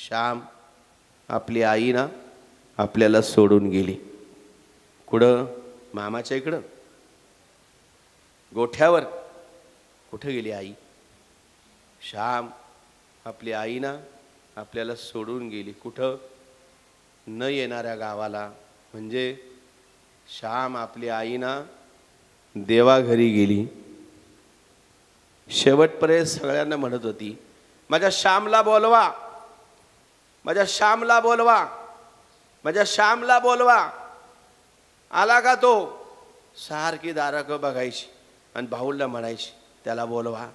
श्याम आपली आई ना आपल्याला सोडून गेली. कुठं? मामाच्या इकडं गोठ्यावर. कुठं गेली आई? श्याम आपली आई ना आपल्याला सोडून गेली. कुठं? न येणाऱ्या गावाला. म्हणजे श्याम आपली आई ना देवाघरी गेली. शेवटपर्यंत सगळ्यांना म्हणत होती, माझ्या श्यामला बोलवा, माझ्या श्यामला बोलवा, माझ्या श्यामला बोलवा. आला का तो? सारखी दाराकडं बघायची आणि भाऊला म्हणायची, त्याला बोलवा,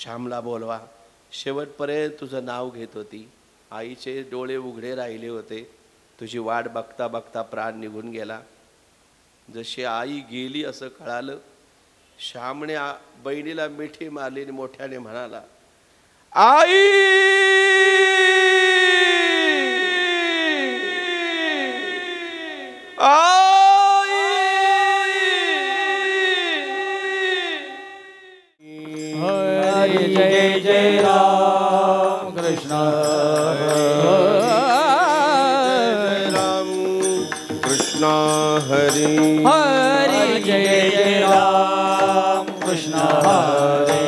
श्यामला बोलवा. शेवटपर्यंत तुझं नाव घेत होती. आईचे डोळे उघडे राहिले होते. तुझी वाट बघता बघता प्राण निघून गेला. जशी आई गेली असं कळालं, श्यामने बहिणीला मिठी मारली आणि मोठ्याने म्हणाला, आई आई. हरी जय जय राम कृष्ण राम कृष्ण हरी. हरी जय जय राम कृष्ण हरे.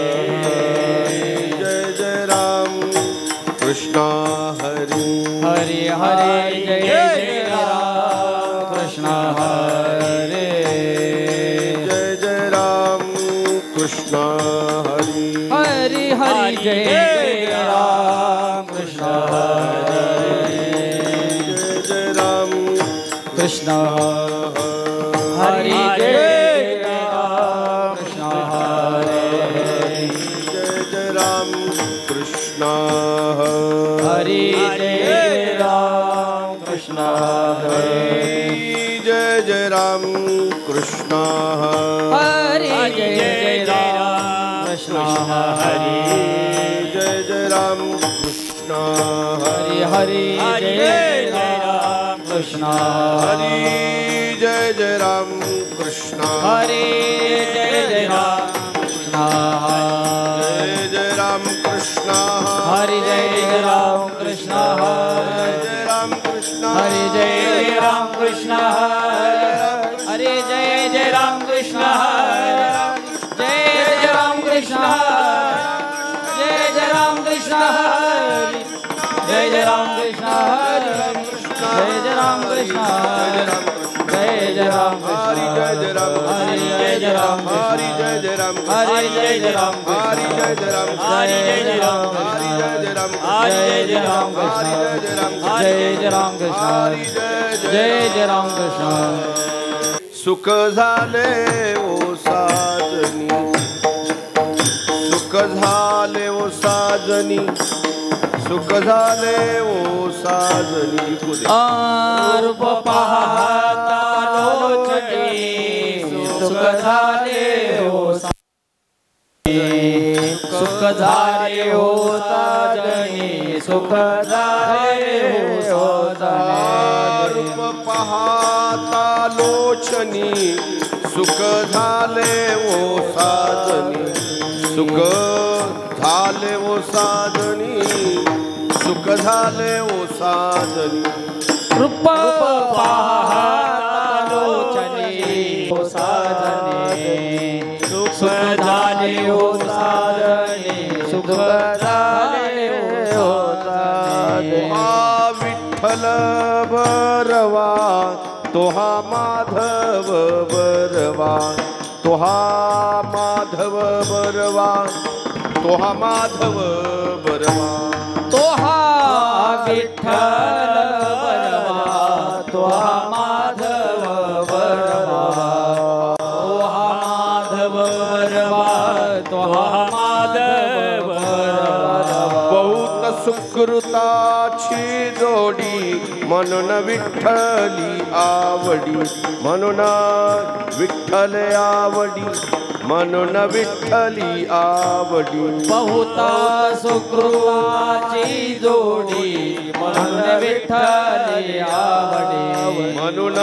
जय जय राम कृष्ण हरी. हरी हरी जय जय राम कृष्ण हरे. जय जय राम कृष्ण हरी. हरी हरी जय जय राम कृष्ण हरे. जय जय राम कृष्ण हरी जय राम कृष्ण हरे. जय जय राम कृष्ण हरी जय राम कृष्ण हरे. जय जय राम कृष्ण हरी जय जय राम कृष्ण हरे. जय जय राम कृष्ण हरी हरी जय राम कृष्ण हरी. जय जय राम कृष्ण हरे. जय जय राम कृष्ण जय जय राम कृष्ण हरि जय राम कृष्ण जय राम कृष्ण हरि जय राम कृष्ण हरे. जय जय राम कृष्ण जय जय राम कृष्ण जय जय राम कृष्ण जय जय राम कृष्ण जय जय राम कृष्ण जय जय राम हरि जय जय राम हरि जय जय राम हरि जय जय राम हरि जय जय राम हरि जय जय राम हरि जय जय राम हरि जय जय राम जय जय राम हरि जय जय राम जय जय राम कृष्ण हरि जय जय जय राम कृष्ण. सुख झाले ओ साजनी, सुख झाले ओ साजनी, सुख झाले ओ साजनी. रूप पाहता लोचनी सुख झाले ओ साजनी. सुख झाले ओ साजनी सुख झाले ओ साजनी. रूप पाहता लोचनी सुख झाले ओ साजनी, सुख झाले ओ साजनी, सुख झाले ओ साजनी. रूप पाहता लोचनी ओ साजनी सुख झाले ओ साजनी सुख झाले ओ साजनी. हा विठ्ठल बरवा तोहा माधव बरवा, तोहा माधव बरवा, तोहा माधव बरवा. तोहा विठ्ठल बरवा तोहा माधव बरवा. तोहा माधव बरवा तोहा माधव बरवा. बहुत सुकृताची जोडी म्हणून विठ्ठली आवडी, म्हणून विठ्ठल आवडी, म्हणून विठ्ठली आवडी. बहुता सुकृताची जोडी म्हणून विठ्ठली आवडी, म्हणून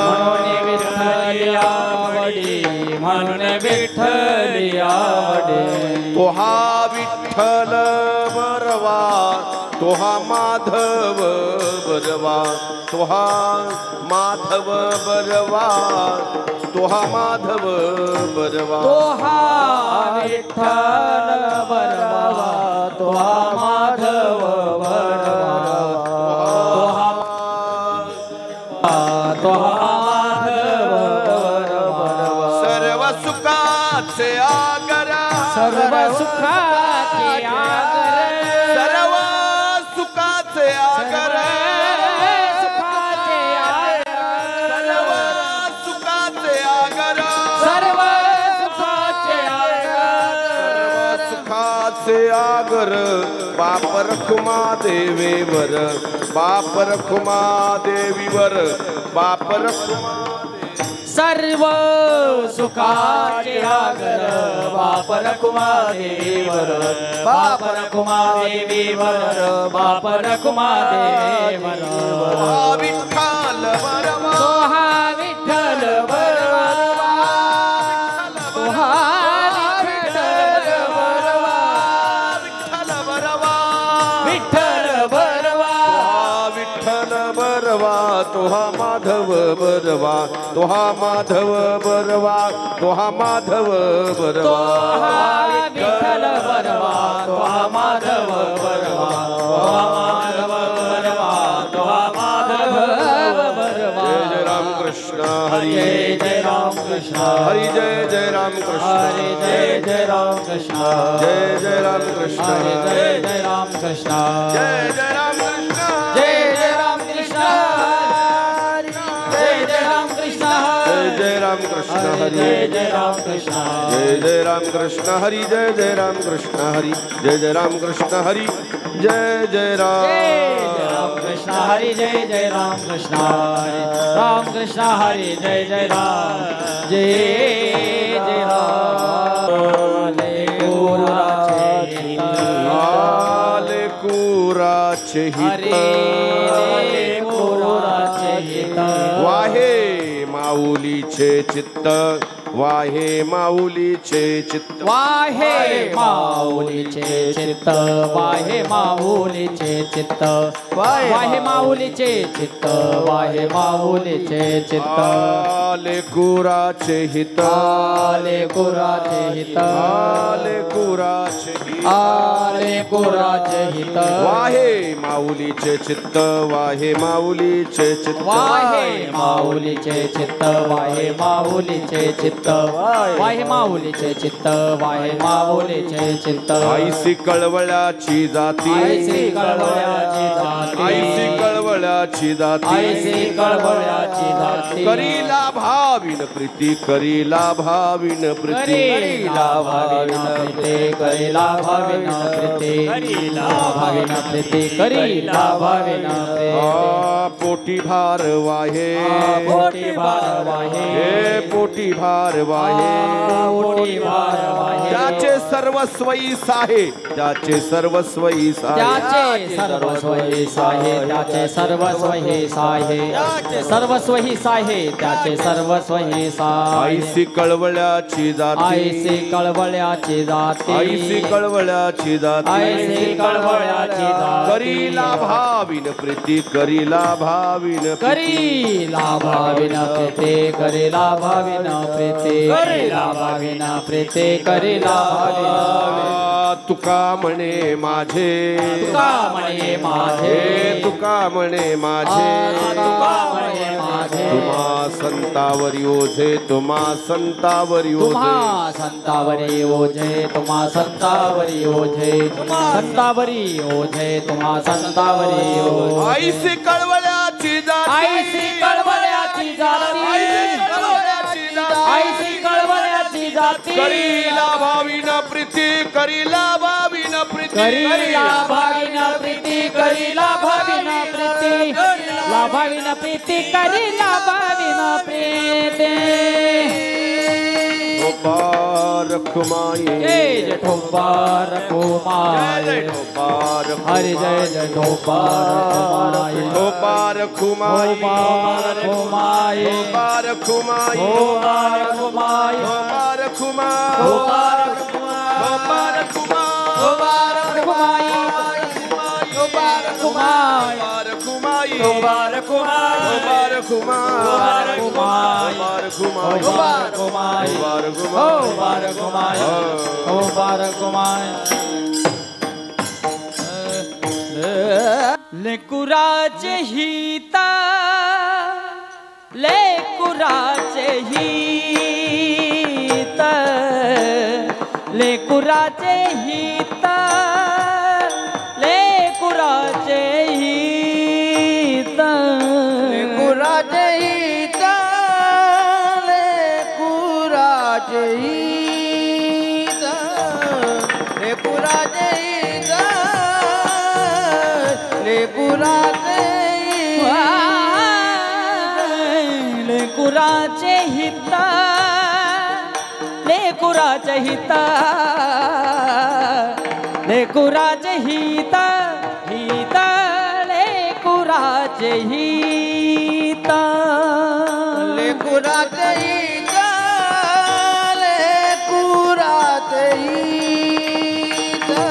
विठ्ठली आवडी, म्हणून विठ्ठली आवडी. तोहा विठ्ठल बर बरवा तोहा माधव बरवा तोहा माधव बरवा तोहा माधव बरवा तोहा विठ्ठल बरवा तोहा माधव बरवा तोहा माधव बरवा सर्व सुखाचे आगर सर्व सुखाचे आगर सर्व सुखाचे आगर सुखाचे सर्व सुखाचे आगर सर्व सुखाचे सर्व सुखाचे आगर बाप रखुमा देवीवर बाप रखुमा देवीवर बाप रखुमा सर्व सुखाचे आगर बाप रखुमा देवीवर बाप रखुमा देवीवर बाप रखुमा देवीवर विठ्ठल बरवा तोहा विठ्ठल बरवा तोहा विठ्ठल बरवा विठ्ठल बरवा विठ्ठल बरवा विठ्ठल बरवा तोहा माधव बरवा तोहा माधव बरवा तोहा माधव बरवा तोहा विठ्ठल बरवा तोहा माधव बरवा तोहा माधव बरवा तोहा माधव बरवा जय राम कृष्ण हरी जय राम कृष्ण हरी जय राम कृष्ण हरे जय राम कृष्ण जय राम कृष्ण हरे जय राम कृष्ण जय राम कृष्ण जय राम कृष्ण जय राम कृष्ण जय राम कृष्ण हरी जय राम कृष्ण जय राम कृष्ण हरी जय राम कृष्ण हरी जय राम कृष्ण हरी जय राम कृष्ण हरि जय राम कृष्ण राम कृष्ण हरि जय राम जय राम लाल कुराचे हरे हित कोराचे हित वाहे माऊलीचे चित्त वाहे माऊलीचे चित्त वाहे माऊलीचे चित्त वाहे माऊलीचे चित्त वाहे माऊलीचे चित्त वाहे माऊलीचे चित्त आले कुराचे हित आले कुराचे हित आले कुराचे हित आले कुराचे हित वाहे माऊलीचे चित्त वाहे माऊलीचे चित्त वाहे माऊलीचे चित्त वाहे माऊलीचे चित्त वाहे माऊलीचे चित्त वाहे माऊलीचे चित्त आईसी कळवळ्याची जाती आईसी कळवळ्याची जाती आईसी कळवळ्याची जाती आईसी कळवळ्याची जाती करीला भाविन प्रीती करीला भाविन प्रीती करीला भाविन प्रीती करीला भाविन प्रीती करीला भाविन प्रीती करीला भाविन प्रीती पोटी भार वाहे पोटी भार वाहे हे पोटी भार वाहे पोटी भार वाहे त्याचे सर्वस्वई साहे त्याचे सर्वस्वई साहे त्याचे सर्वस्वही साहे त्याचे सर्वस्वही साहे सर्वस्वही साहे त्याचे सर्वस्वही साहे आईसी कळवळ्याची जाती आईसी कळवळ्याची जाती आईसी कळवळ्याची जाती आईसी कळवळ्याची जाती करीला भाविन प्रीती करीला भाविन करीला भाविन प्रीती करीला भाविन प्रीती करीला भाविन प्रीती करीला भाविन तुका म्हणे माझे तुका म्हणे माझे हे तुका म्हणे माझे तुका म्हणे माझे तुम्हा संतावरी ओझे तुम्हा संतावरी ओझे तुम्हा संतावरी ओझे तुम्हा संतावरी ओझे संतावरी ओझे तुम्हा संतावरी ओझे आईसी कळवळ्याची जाती आईसी कळवळ्याची जाती आईसी कळवळ्याची जाती करीला भाविन प्रीती करीला भाविन प्रीती करीला भाविन प्रीती करीला भाविन प्रीती ला भाविन प्रीती करीला भाविन प्रीती रखुमाई जय ठोबा रखुमाई हरि जय ठोबा रखुमाई ठोबा रखुमाई रखुमाई रखुमाई रखुमाई रखुमाई रखुमाई रखुमाई मुबारक हुमायूं मुबारक हुमायूं मुबारक हुमायूं मुबारक हुमायूं मुबारक हुमायूं मुबारक हुमायूं मुबारक हुमायूं लेकुराचे हिता लेकुराचे हिता लेकुराचे हिता लेकुराचे हिता लेकुराचे हिता लेकुराचे हिता लेकुराचे हिता लेकुराचे लेकुराचे हिता लेकुराचे हिता लेकुराचे हिता हिता लेकुराचे हिता लेकुराचे हिता लेकुराचे हिता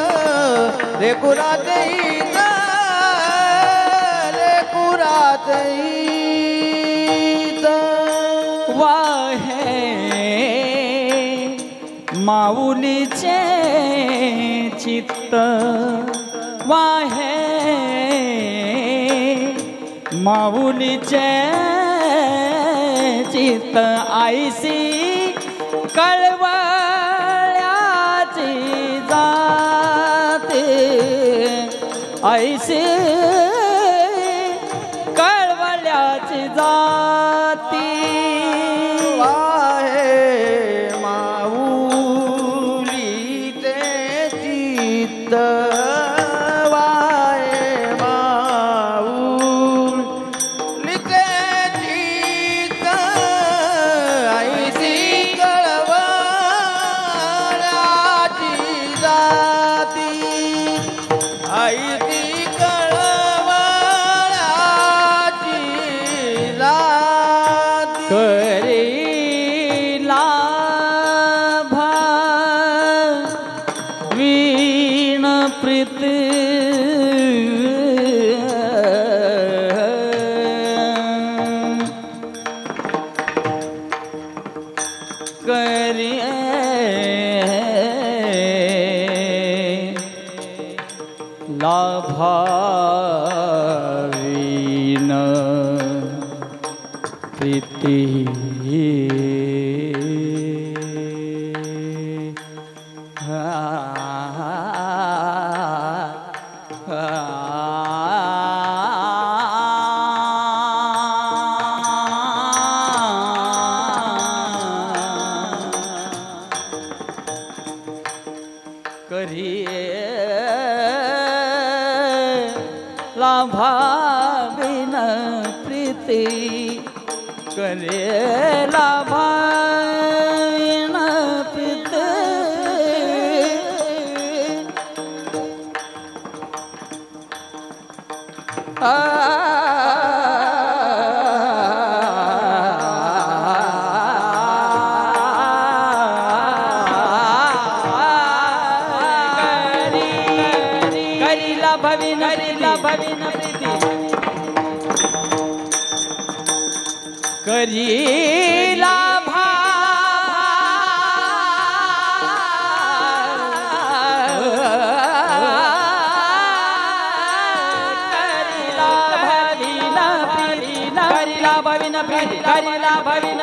लेकुराचे हिता लेकुराचे हिता वाहे माऊलीचे चित्त वाहे माऊलीचे चित्त आईसी कळवळ्याची जाते आईसी कळवळ्याची जाती वाहे माऊली ते चित्त वाहे माऊली ते चित्त ऐसी कळवळ्याची जाती ऐसी कळवळ्याची जाती करीला भावीण प्रीत करी लाभावीण प्रीती लाभाविन प्रीती करे लाभाविन प्रीती करीला भविन प्रीती करीला भा करीला भविन प्रीती करीला भविन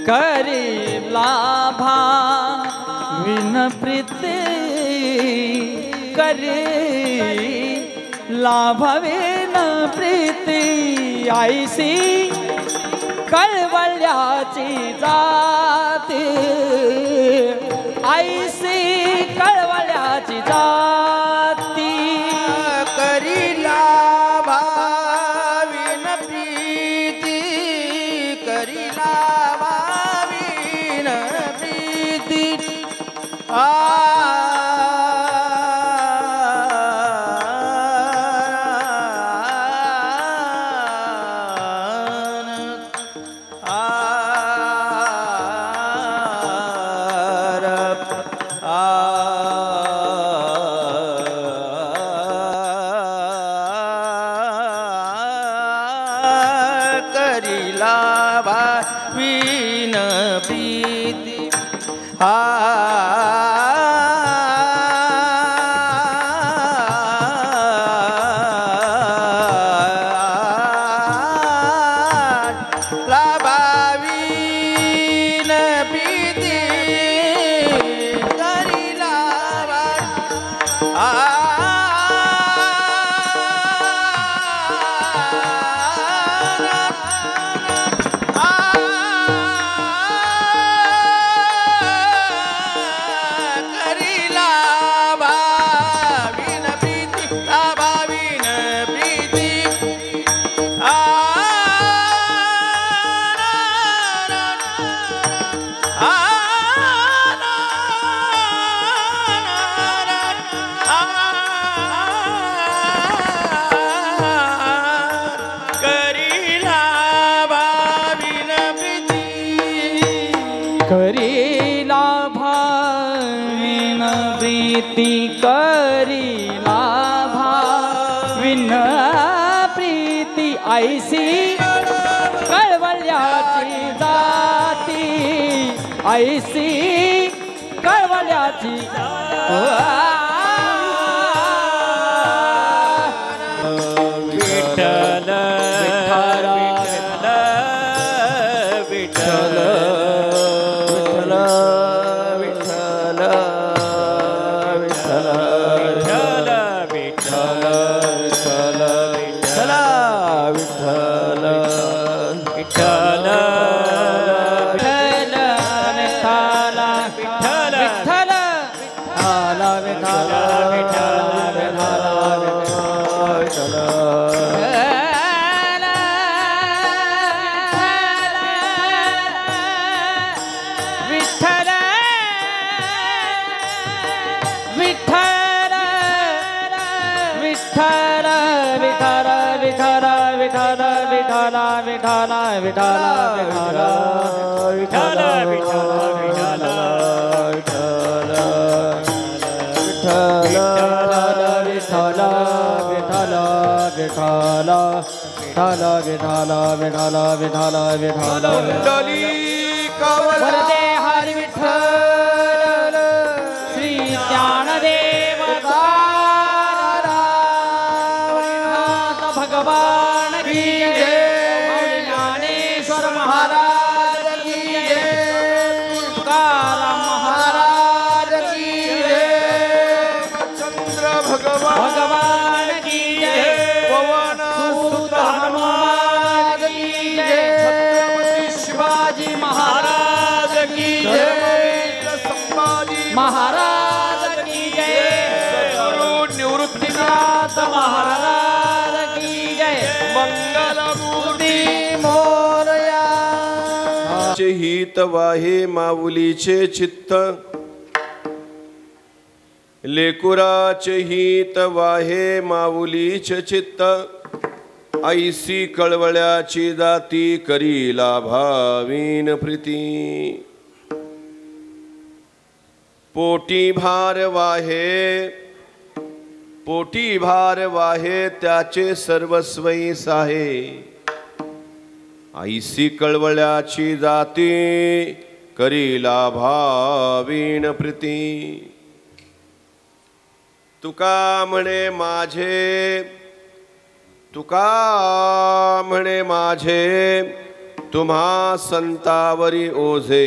करी लाभा विन प्रीती करी लाभा विन प्रीती ऐसी कळवळ्याची जाती ऐसी कळवळ्याची जाती करी लाभा विन प्रीती करी लाभा विन प्रीती करी लाभा विन प्रीती करी लाभा विन प्रीती ऐसी कळवळ्याची जाती ऐसी कळवळ्याची विठ्ठल विठ्ठल वरदे हरी विठ्ठल श्री ज्ञानदेव भगवान की जय ज्ञानेश्वर महाराज की जय तुकाराम महाराज की जय चंद्र भगवान की जय पवन सुत हनुमान की जय शिवाजी महाराज की जय संभाजी महाराज की जय निवृत्तीनाथ महाराज की जय मंगलमूर्ती मोरया हित वाहे माऊलीचे चित्त लेकुराचे हित वाहे माऊलीचे चित्त ऐसी कळवळ्याची दाती करी लाभावीन प्रीती पोटी भार वाहे त्याचे सर्वस्वई साहे ऐसी कळवळ्याची जाती करी लाभावीन प्रीती तुका म्हणे माझे तुम्हा संतावरी ओझे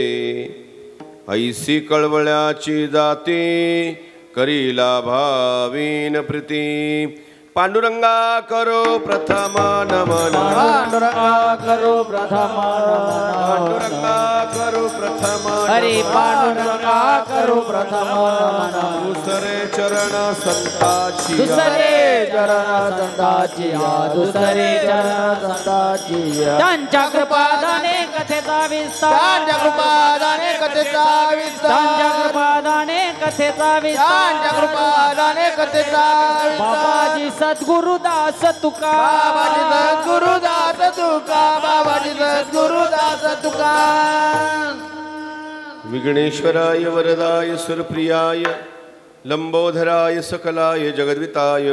ऐसी कळवळ्याची जाती करीला भावीन प्रीती पांडुरंगा करो प्रथम नमन पांडुरंगा करो प्रथम पांडुरंगा करो प्रथम हरी पांडुरंगा करो प्रथम दुसरे चरण संताची दुसरे चरण संताची दुसरे चरण संताची त्यांच्या कृपादाने कथेचा विस्तार त्यांच्या कृपादाने कथेचा विस्तार त्यांच्या कृपादाने कथेचा विस्तार त्यांच्या कृपादाने कथेचा बाबाजी सद्गुरुदास तुका बाबाजी सद्गुरुदास तुका बाबाजी सद्गुरुदास तुका विघ्नेश्वराय वरदाय सुरप्रियाय लंबोधराय सकलाय जगद्विताय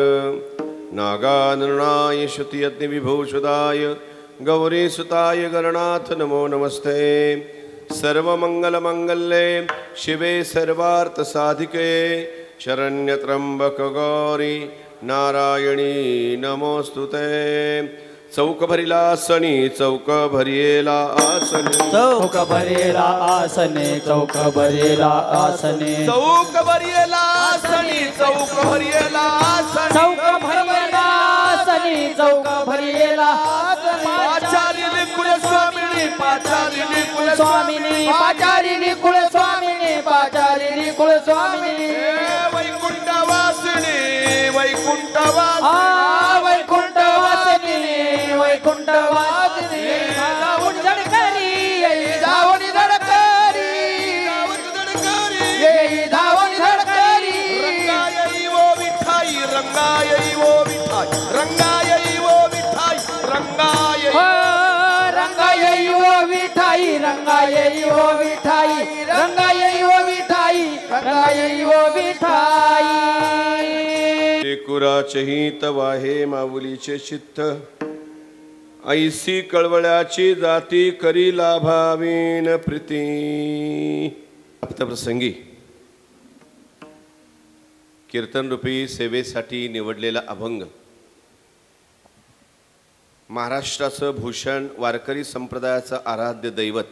नागानरणाय श्रुतियज्ञ विभूषुदाय गौरीसुताय गणनाथ नमो नमस्ते सर्वमंगलमंगल्ये शिवे सर्वार्थसाधिके शरण्यत्र्यंबक गौरी नारायणी नमोस्तुते चौक भरिला आसनी चौक भरियेला आसनी चौक भरेला आसने चौक भरेला आसने चौक भरियेला आसनी चौक भरियेला आसनी चौक भरेला आसने चौक भरेला पाचारिणी कुलस्वामिनी पाचारिणी स्वामिनी पाचारिणी कुलस्वामिनी पाचारिणी कुलस्वामिनी वैकुंठवासिनी वैकुंठवासिनी वैकुंठवासिनी वैकुंठवासिनी जाऊन धडकरी धावणी धडकरी येई धावणी धडकरी रंगायई वो विठाई रंगायई वो विठाई रंगायई वो विठाई रंगायई रंगायई ओ विठाई रंगायई ओ विठाई रंगायई ओ विठाई रंगायई ओ विठाई कुराचे हित वाहे माऊलीचे चित्त ऐसी कळवळ्याची जाती करी लाभावीन प्रीती प्रसंगी कीर्तन रूपी सेवेसाठी निवडलेला अभंग महाराष्ट्राचं भूषण वारकरी संप्रदायाचं आराध्य दैवत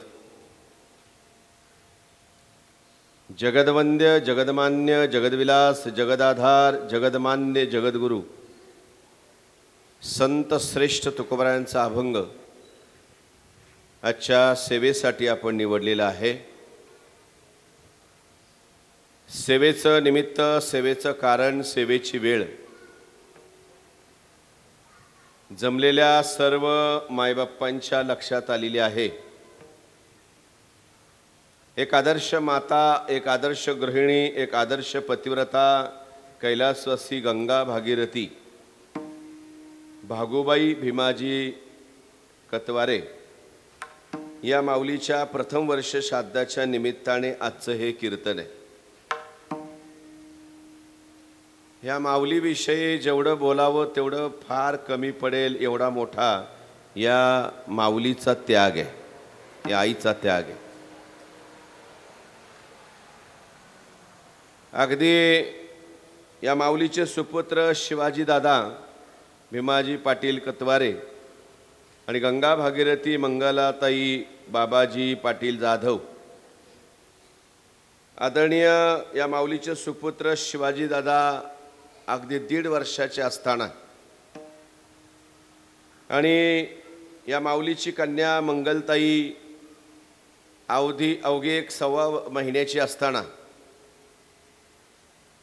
जगदवंद्य जगदमान्य जगदविलास जगदाधार जगदमान्य जगद्गुरु संत श्रेष्ठ तुकोबारायांचा अभंग आजच्या सेवेसाठी आपण निवडलेला आहे. सेवेचं निमित्त सेवेचं कारण सेवेची वेळ जमलेल्या सर्व मायबाप्पांच्या लक्षात आलेली आहे. एक आदर्श माता एक आदर्श गृहिणी एक आदर्श पतिव्रता कैलासवासी गंगा भागीरथी भागुबाई भीमाजी कतवारे या माऊलीच्या प्रथम वर्ष श्राद्धाच्या निमित्ताने आजचं हे कीर्तन आहे. या माऊलीविषयी जेवढं बोलावं तेवढं फार कमी पडेल एवढा मोठा या माऊलीचा त्याग आहे, या आईचा त्याग आहे. अगदी या माऊलीचे सुपुत्र शिवाजी दादा भीमाजी पाटील कतवारे आणि गंगा भागीरथी मंगलाताई बाबाजी पाटील जाधव आदरणीय या माऊलीचे सुपुत्र शिवाजी दादा अगदी 1.5 वर्षाचे असताना आणि या माऊलीची कन्या मंगलताई अवघी एक 1.25 महिन्याची असताना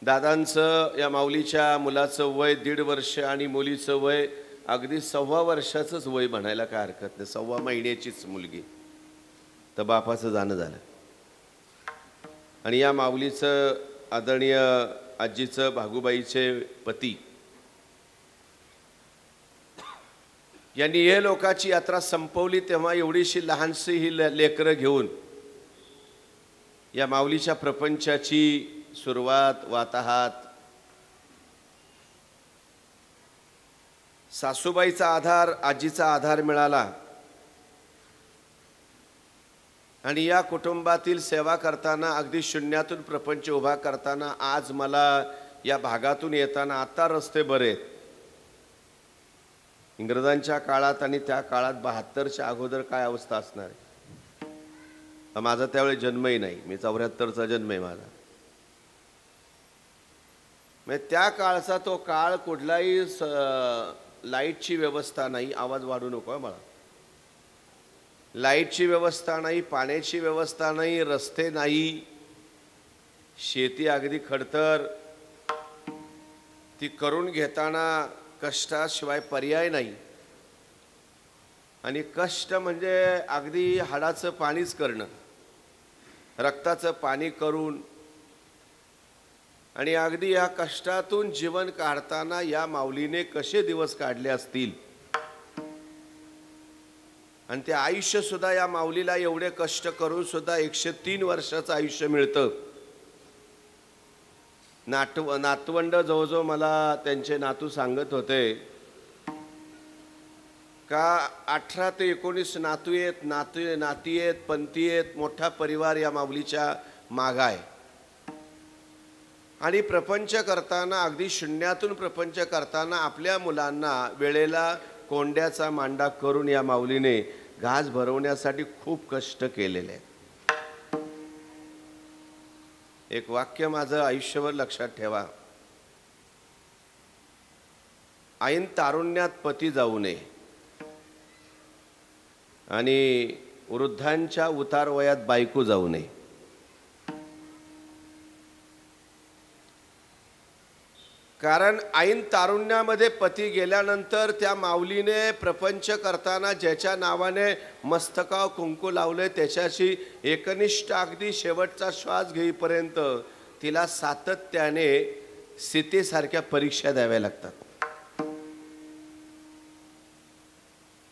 दादांचं या माऊलीच्या मुलाचं वय 1.5 वर्ष आणि मुलीचं वय अगदी 1.25 वर्षाचंच वय म्हणायला काय हरकत नाही. 1.25 महिन्याचीच मुलगी तर बापाचं जाणं झालं. आणि या माऊलीचं आदरणीय आजीचं भागुबाईचे पती यांनी हे लोकाची यात्रा संपवली तेव्हा एवढीशी लहानशी ही लेकरं घेऊन या माऊलीच्या प्रपंचाची सुरुवात वाताहात. सासूबाईचा आधार आजीचा आधार मिळाला आणि या कुटुंबातील सेवा करताना अगदी शून्यातून प्रपंच उभा करताना आज मला या भागातून येताना आता रस्ते बरे आहेत इंग्रजांच्या काळात आणि त्या काळात 72च्या अगोदर काय अवस्था असणार आहे. माझा त्यावेळी जन्मही नाही, मी 74चा जन्म आहे माझा. म्हणजे त्या काळचा तो काळ, कुठलाही लाईटची व्यवस्था नाही. आवाज वाढू नको मला. लाईटची व्यवस्था नाही, पाण्याची व्यवस्था नाही, रस्ते नाही, शेती अगदी खडतर. ती करून घेताना कष्टाशिवाय पर्याय नाही. आणि कष्ट म्हणजे अगदी हाडाचं पाणीच करणं, रक्ताचं पाणी करून. आणि अगदी या कष्टातून जीवन काढताना या माऊलीने कसे दिवस काढले असतील. आणि ते आयुष्य सुद्धा या माऊलीला एवढे कष्ट करून सुद्धा 103 वर्षाचं आयुष्य मिळतं. नातवंड जवळजवळ मला त्यांचे नातू सांगत होते का 18 ते 19 नातू आहेत, नाती आहेत, पंथी आहेत. मोठा परिवार या माऊलीच्या माग आहे. आणि प्रपंच करताना, अगदी शून्यातून प्रपंच करताना आपल्या मुलांना वेळेला कोंड्याचा मांडा करून या माऊलीने घास भरवण्यासाठी खूप कष्ट केलेले आहेत. एक वाक्य माझं आयुष्यभर लक्षात ठेवा. ऐन तारुण्यात पती जाऊ नये आणि वृद्धांच्या उतार वयात बायको जाऊ नये. कारण ऐन तारुण्यामध्ये पती गेल्यानंतर त्या माऊलीने प्रपंच करताना ज्याच्या नावाने मस्तकावर कुंकू लावले त्याच्याशी एकनिष्ठ अगदी शेवटचा श्वास घेईपर्यंत तिला सातत्याने सीतेसारख्या परीक्षा द्याव्या लागतात.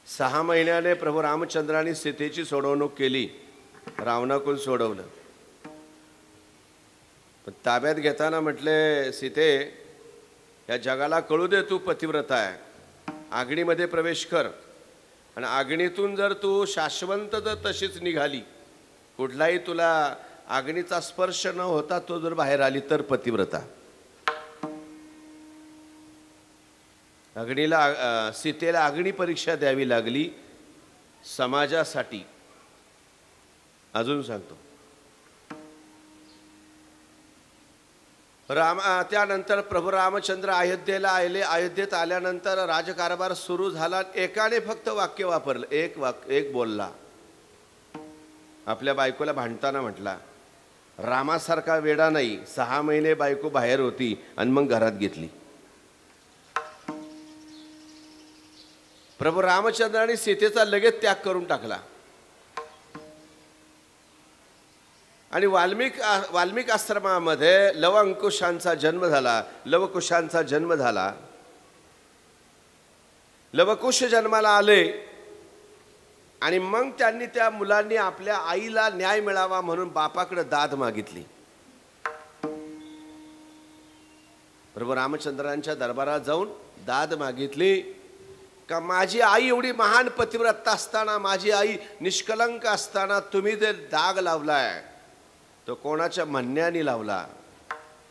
6 महिन्याने प्रभू रामचंद्रांनी सीतेची सोडवणूक केली, रावणाकडून सोडवलं. पण ताब्यात घेताना म्हटले, सीते या जगाला कळू दे तू पतिव्रता आहे. आग्नीमध्ये प्रवेश कर आणि आग्नीतून जर तू शाश्वत जर तशीच निघाली, कुठलाही तुला आग्नीचा स्पर्श न होता तो जर बाहेर आली तर पतिव्रता. सीतेला अग्नी परीक्षा द्यावी लागली समाजासाठी. अजून सांगतो, त्यानंतर प्रभू रामचंद्र अयोध्येला आले. अयोध्येत आल्यानंतर राजकारभार सुरू झाला. एकाने फक्त वाक्य वापरलं, एक बोलला. आपल्या बायकोला भांडताना म्हटला, रामासारखा वेडा नाही. 6 महिने बायको बाहेर होती आणि मग घरात घेतली. प्रभू रामचंद्राने सीतेचा लगेच त्याग करून टाकला. आणि वाल्मिक आश्रमामध्ये लवकुशांचा जन्म झाला. लवकुश जन्माला आले आणि मग त्यांनी त्या मुलांनी आपल्या आईला न्याय मिळावा म्हणून बापाकडे दाद मागितली. प्रभू रामचंद्रांच्या दरबारात जाऊन दाद मागितली का माझी आई एवढी महान पतिव्रता असताना, माझी आई निष्कलंक असताना तुम्ही जे दाग लावलाय तो कोणाच्या म्हणण्याने लावला.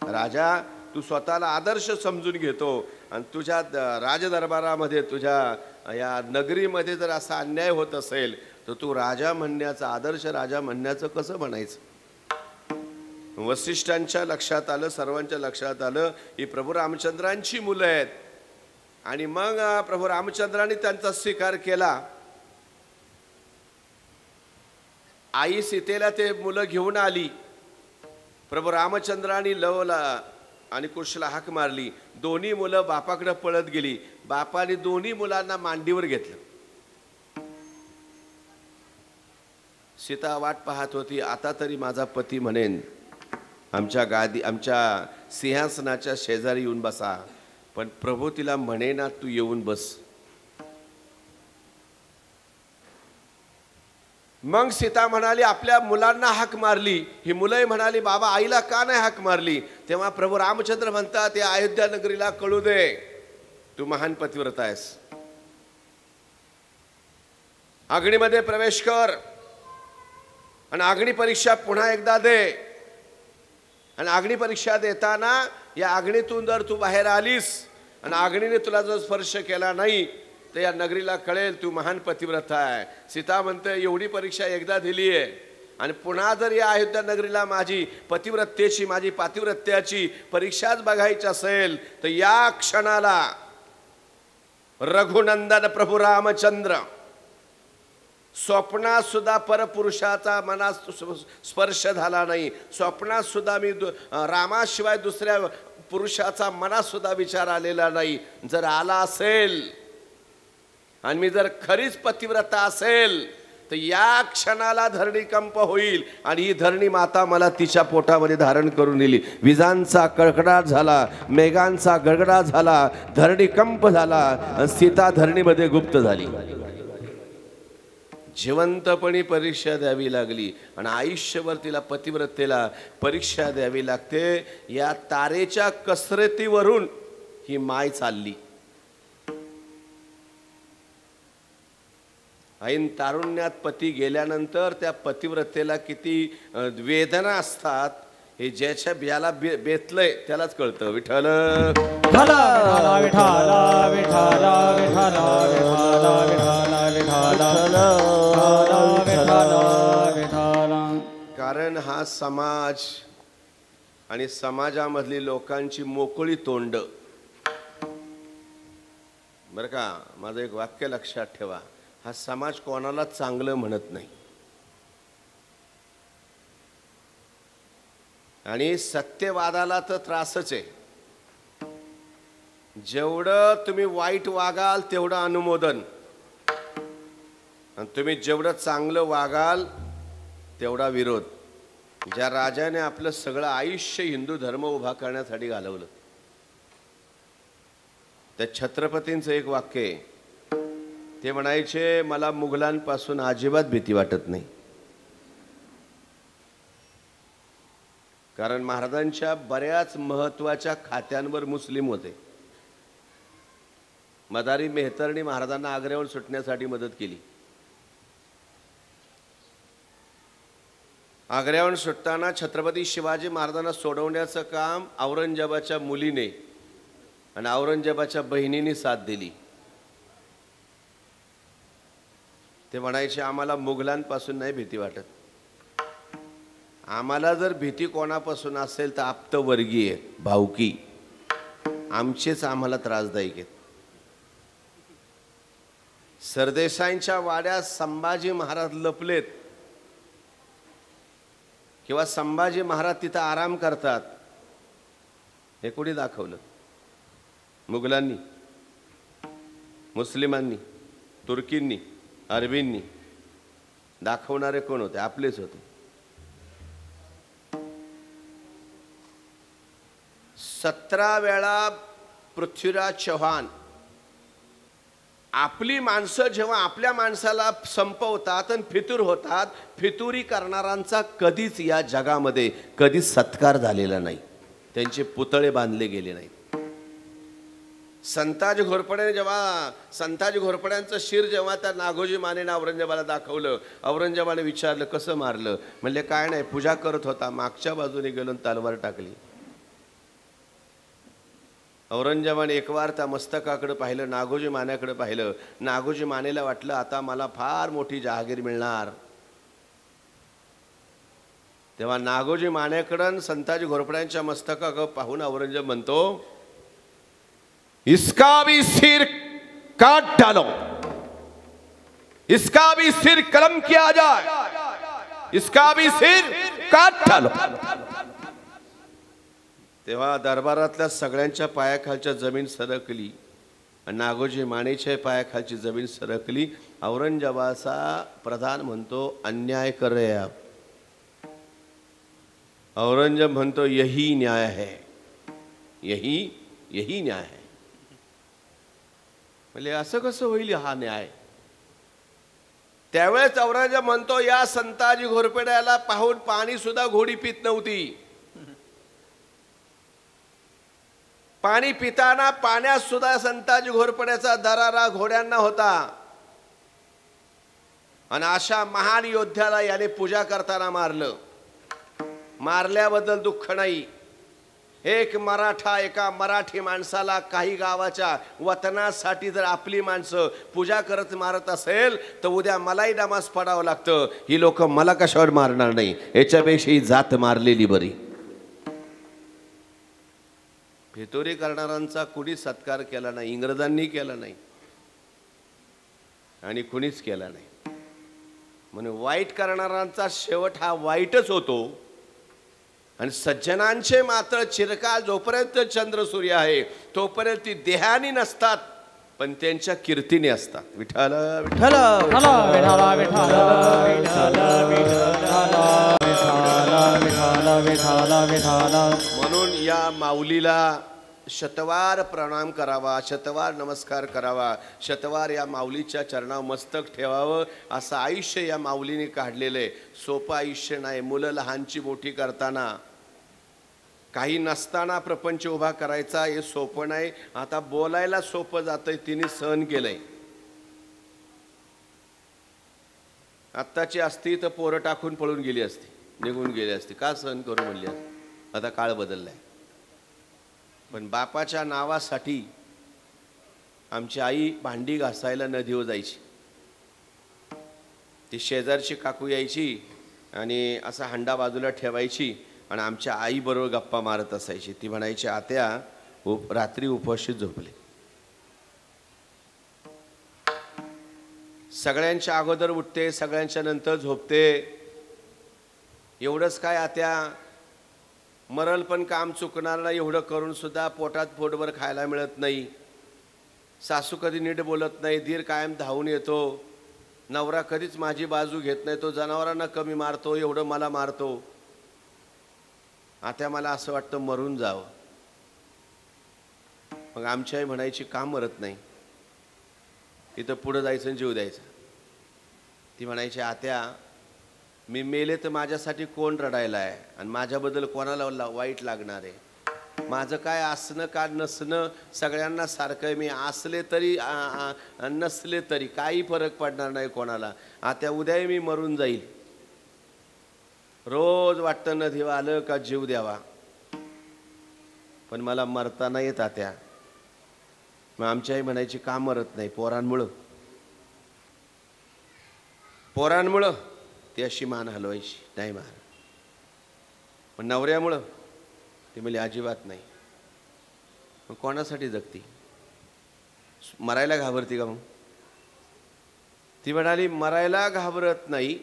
राजा, तू स्वतःला आदर्श समजून घेतो आणि तुझ्या राजदरबारामध्ये, तुझ्या या नगरीमध्ये जर असा अन्याय होत असेल तर तू राजा म्हणण्याचा, आदर्श राजा म्हणण्याचं कसं म्हणायचं. वसिष्ठांच्या लक्षात आलं, सर्वांच्या लक्षात आलं ही प्रभू रामचंद्रांची मुलं आहेत. आणि मग प्रभू रामचंद्रांनी त्यांचा स्वीकार केला. आई सीतेला ते मुलं घेऊन आली. प्रभू रामचंद्रांनी लवला आणि कुशला हाक मारली. दोन्ही मुलं बापाकडे पळत गेली. बापाने दोन्ही मुलांना मांडीवर घेतलं. सीता वाट पाहत होती, आता तरी माझा पती म्हणेन आमच्या सिंहासनाच्या शेजारी येऊन बसा. पण प्रभू तिला म्हणेना तू येऊन बस. मग सीता म्हणाली, आपल्या मुलांना हाक मारली. ही मुलंही म्हणाली, बाबा आईला का नाही हाक मारली. तेव्हा प्रभू रामचंद्र म्हणतात, या अयोध्या नगरीला कळू दे तू महान पतिव्रता आहेस. अग्नीमध्ये प्रवेश कर आणि अग्नी परीक्षा पुन्हा एकदा दे. आणि अग्नी परीक्षा देताना या अग्नीतून जर तू बाहेर आलीस आणि अग्नीने तुला जर स्पर्श केला नाही तर या नगरीला कळेल तू महान पतिव्रता आहे. सीता म्हणते एवढी परीक्षा एकदा दिली आहे आणि पुन्हा जर या अयोध्या नगरीला माझी पतिव्रतेची माझी पातिव्रत्याची परीक्षाच बघायची असेल तर या क्षणाला रघुनंदन प्रभू रामचंद्र स्वप्नात सुद्धा परपुरुषाचा मनात स्पर्श झाला नाही. स्वप्नात सुद्धा मी रामाशिवाय दुसऱ्या पुरुषाचा मनात सुद्धा विचार आलेला नाही. जर आला असेल आणि मी जर खरीच पतिव्रता असेल तर या क्षणाला धरणीकंप होईल आणि ही धरणी माता मला तिच्या पोटामध्ये धारण करून नेली. विजांचा कडकडाट झाला, मेघांचा गडगडाट झाला, धरणीकंप झाला, सीता धरणीमध्ये गुप्त झाली. जिवंतपणी परीक्षा द्यावी लागली आणि आयुष्यभर तिला पतिव्रतेला परीक्षा द्यावी लागते. या तारेच्या कसरतीवरून ही माय चालली. ऐन तारुण्यात पती गेल्यानंतर त्या पतिव्रतेला किती वेदना असतात हे ज्याच्या बियाला बेतलंय त्यालाच कळतं. विठ्ठल विठ्ठला विठ्ठला विठ्ठला विठ्ठला विठ्ठला विठ्ठला. कारण हा समाज आणि समाजामधली लोकांची मोकळी तोंड. बरं का, माझं एक वाक्य लक्षात ठेवा, हा समाज कोणाला चांगलं म्हणत नाही आणि सत्यवादाला तर त्रासच आहे. जेवढं तुम्ही वाईट वागाल तेवढं अनुमोदन आणि तुम्ही जेवढं चांगलं वागाल तेवढा विरोध. ज्या राजाने आपलं सगळं आयुष्य हिंदू धर्म उभा करण्यासाठी घालवलं त्या छत्रपतींचं एक वाक्य आहे. ते म्हणायचे मला मुघलांपासून अजिबात भीती वाटत नाही. कारण महाराजांच्या बऱ्याच महत्वाच्या खात्यांवर मुस्लिम होते. मदारी मेहतरनी महाराजांना आग्र्यावर सुटण्यासाठी मदत केली. आग्र्यावर सुटताना छत्रपती शिवाजी महाराजांना सोडवण्याचं काम औरंगजेबाच्या मुलीने आणि औरंगजेबाच्या बहिणीने साथ दिली. ते म्हणायचे आम्हाला मुघलांपासून नाही भीती वाटत. आम्हाला जर भीती कोणापासून असेल तर आप्तवर्गीय भावकी आमचेच आम्हाला त्रासदायक आहेत. सरदेसाईंच्या वाड्यात संभाजी महाराज लपलेत किंवा संभाजी महाराज तिथं आराम करतात हे कोणी दाखवलं? मुघलांनी, मुस्लिमांनी, तुर्कींनी, अरबींनी. दाखवणारे कोण होते? आपलेच होते. 17 वेळा पृथ्वीराज चव्हाण आपली माणसं जेव्हा आपल्या माणसाला संपवतात आणि फितूर होतात, फितुरी करणाऱ्यांचा कधीच या जगामध्ये कधीच सत्कार झालेला नाही. त्यांचे पुतळे बांधले गेले नाहीत. संताजी घोरपड्याने जेव्हा संताजी घोरपड्यांचं शिर जेव्हा त्या नागोजी मानेने औरंगजेबाला दाखवलं, औरंगजेबाने विचारलं कसं मारलं? म्हणले काय नाही, पूजा करत होता, मागच्या बाजूने गेलो तलवार टाकली. औरंगजेबाने एक वार त्या मस्तकाकडे पाहिलं, नागोजी मानेकडे पाहिलं. नागोजी मानेला वाटलं आता मला फार मोठी जहागीर मिळणार. तेव्हा नागोजी मानेकडं संताजी घोरपड्यांच्या मस्तकाकडे पाहून औरंगजेब म्हणतो इसका भी सिर काट डालो, इसका भी सिर कलम किया जाए, इसका भी सिर काट डालो. तेव्हा दरबारातल्या सगळ्यांच्या पायाखालच्या जमीन सरकली आणि नागोजी मानेच्या पायाखालची जमीन सरकली. औरंगजेबाचा प्रधान म्हणतो अन्याय कर रहे आप. औरंगजेब म्हणतो यही न्याय है, यही न्याय है. म्हणजे असं कसं होईल हा न्याय? त्यावेळेस औरंगजेब म्हणतो या संताजी घोरपड्याला पाहून पाणी सुद्धा घोडी पित नव्हती. पाणी पिताना पाण्यात सुद्धा संताजी घोरपड्याचा दरारा घोड्यांना होता. आणि अशा महान योद्ध्याला याने पूजा करताना मारलं. मारल्याबद्दल दुःख नाही, एक मराठा एका मराठी माणसाला काही गावाच्या वतनासाठी जर आपली माणसं पूजा करत मारत असेल तर उद्या मलाही नमाज पडावं लागतं. ही लोक मला कशावर मारणार नाही, याच्यापेक्षा ही जात मारलेली बरी. फितुरी करणाऱ्यांचा कुणीच सत्कार केला नाही, इंग्रजांनी केला नाही आणि कुणीच केला नाही. म्हणून वाईट करणाऱ्यांचा शेवट हा वाईटच होतो आणि सज्जनांचे मात्र चिरकाल जोपर्यंत चंद्र सूर्य आहे तोपर्यंत ती देहानी नसतात पण त्यांच्या कीर्तीने असतात. विठ्ठल विठ्ठल म्हणून या माऊलीला शतवार प्रणाम करावा, शतवार नमस्कार करावा, शतवार या माऊलीच्या चरणावर मस्तक ठेवावं. असं आयुष्य या माऊलीने काढलेलं आहे. सोपं आयुष्य नाही. मुलं लहानची मोठी करताना, काही नसताना प्रपंच उभा करायचा हे सोपं नाही. आता बोलायला सोपं जातंय, तिने सहन केलंय. आत्ताची असती तर पोरं टाकून पळून गेली असती, निघून गेली असती. का सहन करू म्हणली? आता काळ बदललाय. पण बापाच्या नावासाठी आमची आई भांडी घासायला नदीवर जायची. ती शेजारची काकू यायची आणि असा हंडा बाजूला ठेवायची आणि आमच्या आई बरोबर गप्पा मारत असायची. ती म्हणायची, आत्या रात्री उपवाशी झोपले. सगळ्यांच्या अगोदर उठते, सगळ्यांच्या नंतर झोपते. एवढंच काय आत्या, मरल पण काम चुकणार नाही एवढं करून सुद्धा पोटात पोटभर खायला मिळत नाही. सासू कधी नीट बोलत नाही, दीर कायम धावून येतो, नवरा कधीच माझी बाजू घेत नाही, तो जनावरांना कमी मारतो, एवढं मला मारतो. आता मला असं वाटतं मरून जावं. मग आमची आई म्हणायची, का मरत नाही? इथं पुढं जायचं आणि जीव द्यायचा. ती म्हणायची, आत्या मी मेले तर माझ्यासाठी कोण रडायला आहे आणि माझ्याबद्दल कोणाला वाईट लागणार आहे? माझं काय असणं का नसणं सगळ्यांना सारखं आहे. मी असले तरी नसले तरी काही फरक पडणार नाही कोणाला. आता उद्याही मी मरून जाईल. रोज वाटतं नदीवर आलं का जीव द्यावा, पण मला मरता नाही येत आत्या. मग आमची आई म्हणायची, का मरत नाही? पोरांमुळं. पोरांमुळं ती अशी मान हलवायची, नाही महाराज. पण नवऱ्यामुळं ती म्हणली, अजिबात नाही. मग कोणासाठी जगती? मरायला घाबरती का? मग ती म्हणाली, मरायला घाबरत नाही,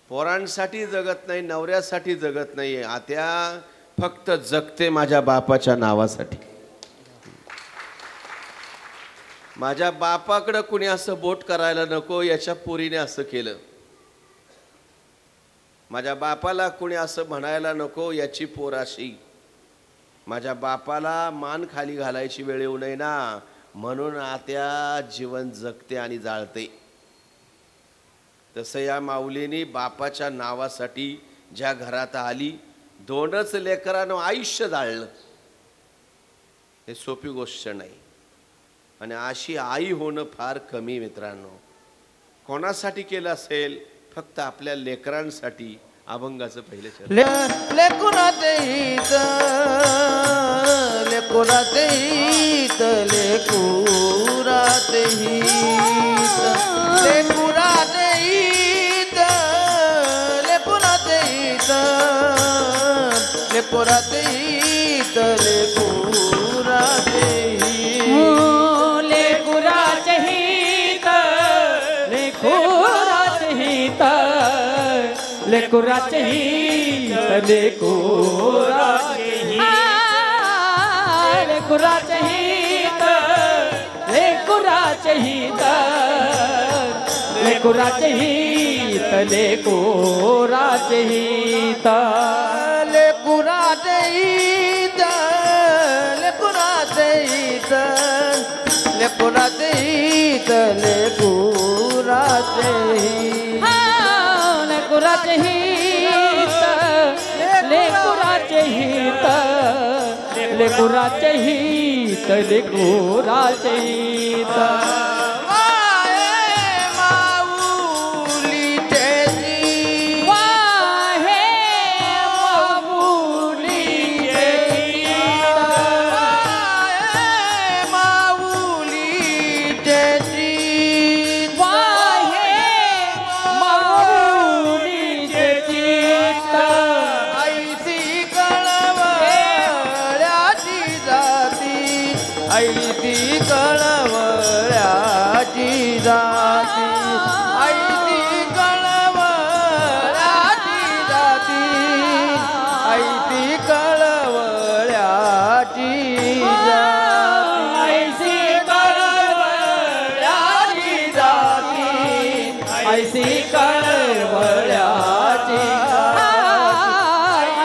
पोरांसाठी जगत नाही, नवऱ्यासाठी जगत नाही. आत्या फक्त जगते माझ्या बापाच्या नावासाठी. माझ्या बापाकडं कुणी असं बोट करायला नको, याच्या पोरीने असं केलं. माझ्या बापाला कुणी असं म्हणायला नको, याची पोराशी. माझ्या बापाला मान खाली घालायची वेळ येऊ नये ना, म्हणून आत्या जीवन जगते आणि जाळते. तसं या माऊलीने बापाच्या नावासाठी ज्या घरात आली, 2च लेकरानं आयुष्य जाळलं. हे सोपी गोष्ट नाही. आणि अशी आई होणं फार कमी मित्रांनो. कोणासाठी केलं असेल? फक्त आपल्या लेकरांसाठी. अभंगाचं पहिलं चरण. लेकुराते हित, लेकुराते हित, लेकुराते हित, लेकुराते हित, लेकुराते हित, लेकुराते हित, लेकुराते लेकुराचे हित, लेकुराचे हित, लेकुराचे हित, लेकुराचे हित, लेकुराचे हित, लेकुराचे हित, लेकुराते हित, लेकुराते हित, लेकुराते हित, लेकुराते हित, लेकुराचे हित, लेकुराचे हित, लेकुराचे हित, लेकुराचे हित. माऊली जाती ऐती कळवळ्याची जाती ऐती कळवळ्याची ऐसी कळवळ्याची जाती ऐसी कळवळ्याची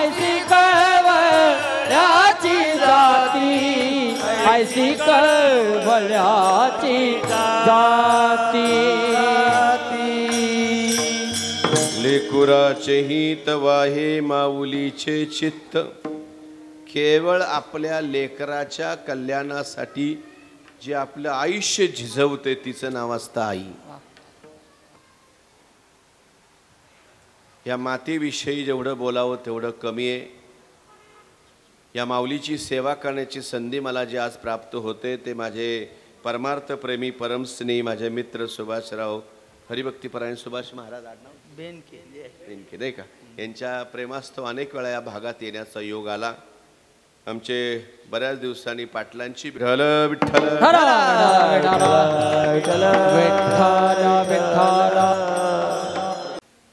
ऐसी कळवळ्याची जाती ऐसी कळवळ्याची जाती लेकुराचे हित वाहे माऊलीचे चित्त केवळ आपल्या लेकराच्या कल्याणासाठी जे आपलं आयुष्य झिजवते तिचं नाव असतं आई. या मातेविषयी जेवढं बोलावं तेवढं कमी आहे. या माऊलीची सेवा करण्याची संधी मला जे आज प्राप्त होते ते माझे परमार्थप्रेमी परमस्नेही माझे मित्र सुभाषराव हरिभक्तीपरायण सुभाष महाराज आडनाव बेनके नाही का, यांच्या प्रेमास्तव अनेक वेळा या भागात येण्याचा योग आला. आमचे बऱ्याच दिवसांनी पाटलांची विठ्ठल विठ्ठल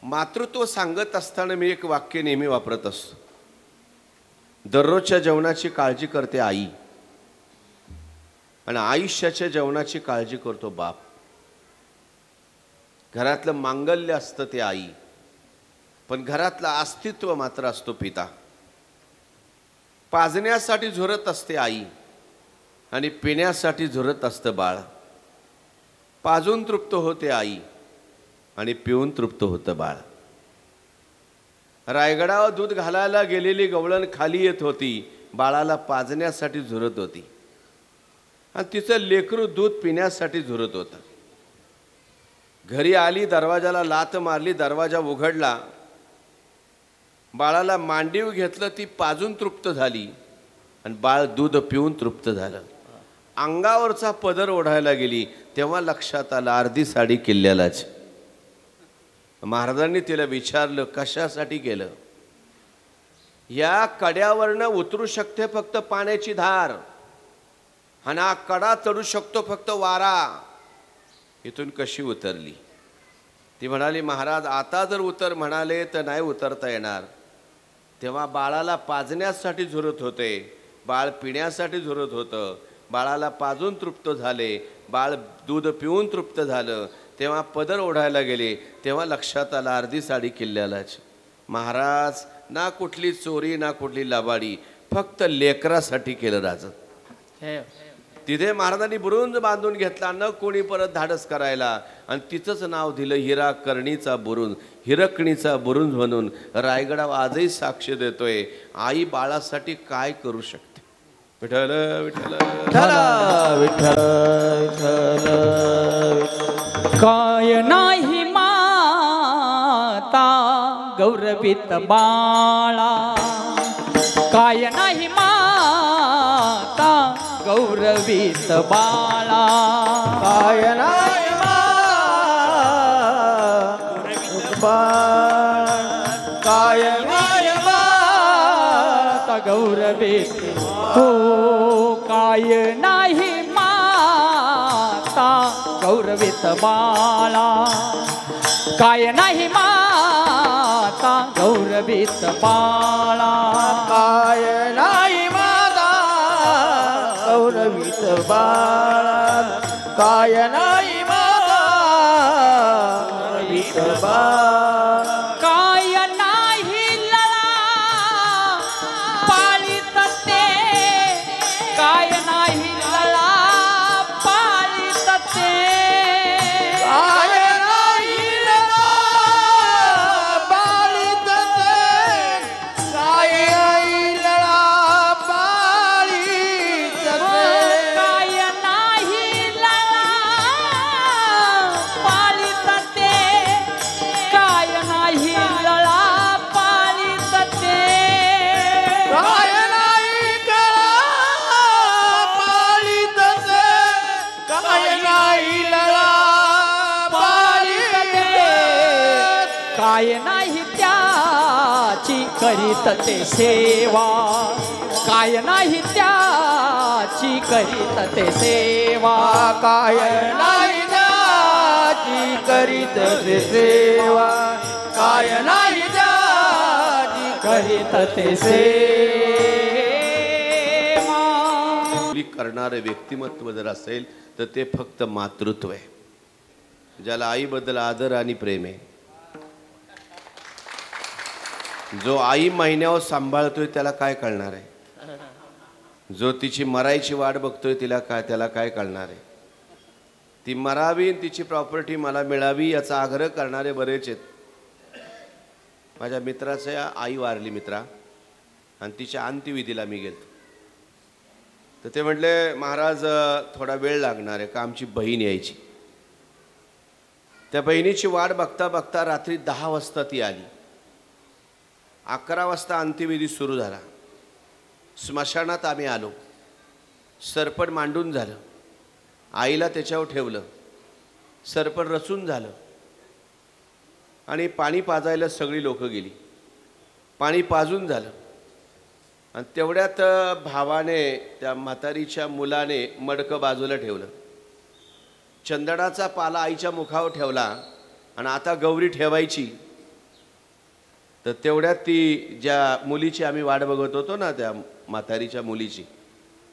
मातृत्व सांगत असताना मी एक वाक्य नेहमी वापरत असतो. दररोजच्या जेवणाची काळजी करते आई आणि आयुष्याच्या जेवणाची काळजी करतो बाप. घरातलं मांगल्य असतं ते आई, पण घरातलं अस्तित्व मात्र असतो पिता. पाजण्यासाठी झुरत असते आई आणि पिण्यासाठी झुरत असतं बाळ. पाजून तृप्त होते आई आणि पिऊन तृप्त होतं बाळ. रायगडावर दूध घालायला गेलेली गवळण खाली येत होती, बाळाला पाजण्यासाठी झुरत होती आणि तिचं लेकरू दूध पिण्यासाठी झुरत होतं. घरी आली, दरवाजाला लाथ मारली, दरवाजा उघडला, बाळाला मांडीव घेतलं, ती पाजून तृप्त झाली आणि बाळ दूध पिऊन तृप्त झालं. अंगावरचा पदर ओढायला गेली तेव्हा लक्षात आलं अर्धी साडी किल्ल्यालाच. महाराजांनी तिला विचारलं कशासाठी केलं. या कड्यावरनं उतरू शकते फक्त पाण्याची धार आणि हा कडा चढू शकतो फक्त वारा. इथून कशी उतरली. ती म्हणाली महाराज आता जर उतर म्हणाले तर नाही उतरता येणार. तेव्हा बाळाला पाजण्यासाठी झुरत होते, बाळ पिण्यासाठी झुरत होतं. बाळाला पाजून तृप्त झाले, बाळ दूध पिऊन तृप्त झालं. तेव्हा पदर ओढायला गेले तेव्हा लक्षात आलं अर्धी साडी किल्ल्यालाच. महाराज ना कुठली चोरी ना कुठली लबाडी, फक्त लेकरासाठी केलं राजं. तिथे महाराजांनी बुरुंज बांधून घेतला, न कोणी परत धाडस करायला, आणि तिचंच नाव दिलं हिरा कर्णीचा बुरुंज, हिरकणीचा बुरुंज म्हणून. रायगडावर आजही साक्ष देतोय आई बाळासाठी काय करू शकते. विठ्ठल विठ्ठल विठ्ठल काय नाही माता गौरवित बाळा, काय नाही माता गौरवित बाळा, काय नाही काय नाही माता गौरवित हो, काय नाही माता गौरवित बाळा, काय नाही माता गौरवित बाळा, काय नाही माता गौरवित बाळा, काय नाही माता गौरवित बाळा, काय नाही लळा पाळीत ते, काय नाही लळा पाळीत ते, काय नाही लळा पाळीत ते, काय नाही लळा पाळीत ते, काय नाही लळा पाळीत ते, काय नाही लळा पाळीत ते, काय नाही गळा पाळीत ते, काय नाही लळा पाळीत ते, काय नाही त्याची करीत ते सेवा, काय नाही त्याची करीत ते सेवा, काय नाही त्याची करीत ते सेवा काय नाही त्याची करीत ते सेवा. करणारे व्यक्तिमत्व जर असेल तर ते फक्त मातृत्व आहे, ज्याला आईबद्दल आदर आणि प्रेम आहे. जो आई महिन्यावर सांभाळतोय त्याला काय कळणार आहे? जो तिची मरायची वाट बघतोय त्याला काय कळणार आहे? ती मरावी आणि तिची प्रॉपर्टी मला मिळावी याचा आग्रह करणारे बरेच आहेत. माझ्या मित्राच्या आई वारली मित्रा, आणि तिच्या अंत्यविधीला मी गेलो. तर ते म्हटले महाराज थोडा वेळ लागणार आहे का, आमची बहीण यायची. त्या बहिणीची वाट बघता बघता रात्री 10 वाजता ती आली. 11 वाजता अंत्यविधी सुरू झाला. स्मशानात आम्ही आलो. सरपण मांडून झालं, आईला त्याच्यावर ठेवलं, सरपण रचून झालं आणि पाणी पाजायला सगळी लोक गेली. पाणी पाजून झालं आणि तेवढ्यात भावाने त्या म्हातारीच्या मुलाने मडकं बाजूला ठेवलं, चंदनाचा पाला आईच्या मुखावर ठेवला आणि आता गौरी ठेवायची. तर तेवढ्यात ती ज्या मुलीची आम्ही वाट बघत होतो ना, त्या म्हातारीच्या मुलीची,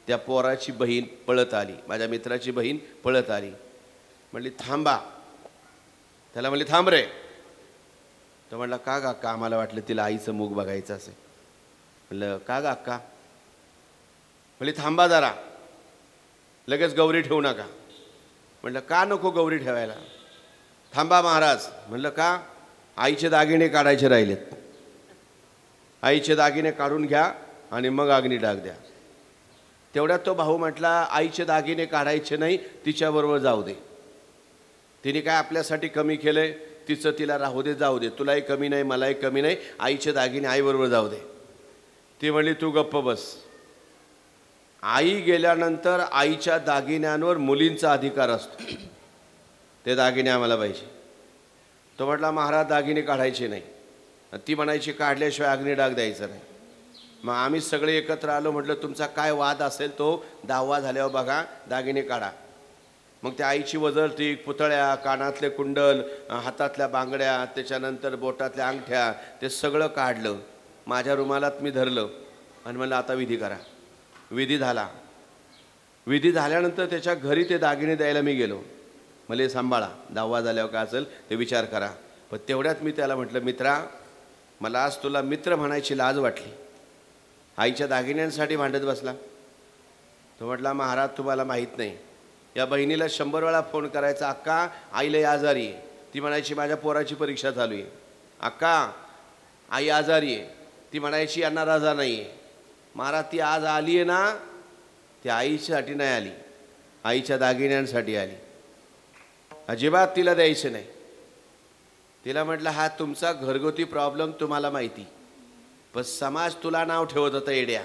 त्या पोराची बहीण पळत आली, माझ्या मित्राची बहीण पळत आली. म्हणली थांबा. त्याला म्हणली थांब रे. तो म्हणला का काका, आम्हाला वाटलं तिला आईचं मुख बघायचं असेल. म्हणलं का काका. म्हणली थांबा जरा, लगेच गौरी ठेवू नका. म्हणलं का नको गौरी ठेवायला. थांबा महाराज. म्हणलं का. आईचे दागिने काढायचे राहिलेत, आईचे दागिने काढून घ्या आणि मग अग्नी टाक द्या. तेवढ्यात तो भाऊ म्हटला आईचे दागिने काढायचे नाही, तिच्याबरोबर जाऊ दे. तिने काय आपल्यासाठी कमी केलंय, तिचं तिला राहू दे, जाऊ दे, तुलाही कमी नाही मलाही कमी नाही, आईचे दागिने आईबरोबर जाऊ दे. ती म्हणली तू गप्प बस. आई गेल्यानंतर आईच्या दागिन्यांवर मुलींचा अधिकार असतो, ते दागिने आम्हाला पाहिजे. तो म्हटला महाराज दागिने काढायचे नाही. ती म्हणायची काढल्याशिवाय अग्निडाग द्यायचं नाही. मग आम्ही सगळे एकत्र आलो. म्हटलं तुमचा काय वाद असेल तो 10वा झाल्यावर बघा, दागिने काढा. मग त्या आईची वजरती, पुतळ्या, कानातले कुंडल, हातातल्या बांगड्या, त्याच्यानंतर बोटातल्या अंगठ्या, ते सगळं काढलं. माझ्या रुमालात मी धरलं आणि म्हणलं आता विधी करा. विधी झाला. विधी झाल्यानंतर त्याच्या घरी ते दागिने द्यायला मी गेलो. मला सांभाळा, 10वा झाल्यावर काय असेल ते विचार करा. पण तेवढ्यात मी त्याला म्हटलं मित्रा, मला आज तुला मित्र म्हणायची लाज वाटली, आईच्या दागिन्यांसाठी भांडत बसला. तो म्हटला महाराज तुम्हाला माहीत नाही, या बहिणीला 100 वेळा फोन करायचा, अक्का आईला आजारी आहे. ती म्हणायची माझ्या पोराची परीक्षा चालू आहे. अक्का आई आजारी आहे. ती म्हणायची यांना रजा नाही आहे. महाराज ती आज आली आहे ना, ती आईसाठी नाही आली, आईच्या दागिन्यांसाठी आली. अजिबात तिला द्यायचं नाही. तिला म्हटलं हा तुमचा घरगुती प्रॉब्लेम तुम्हाला माहिती, पण समाज तुला नाव ठेवत होता येड्या.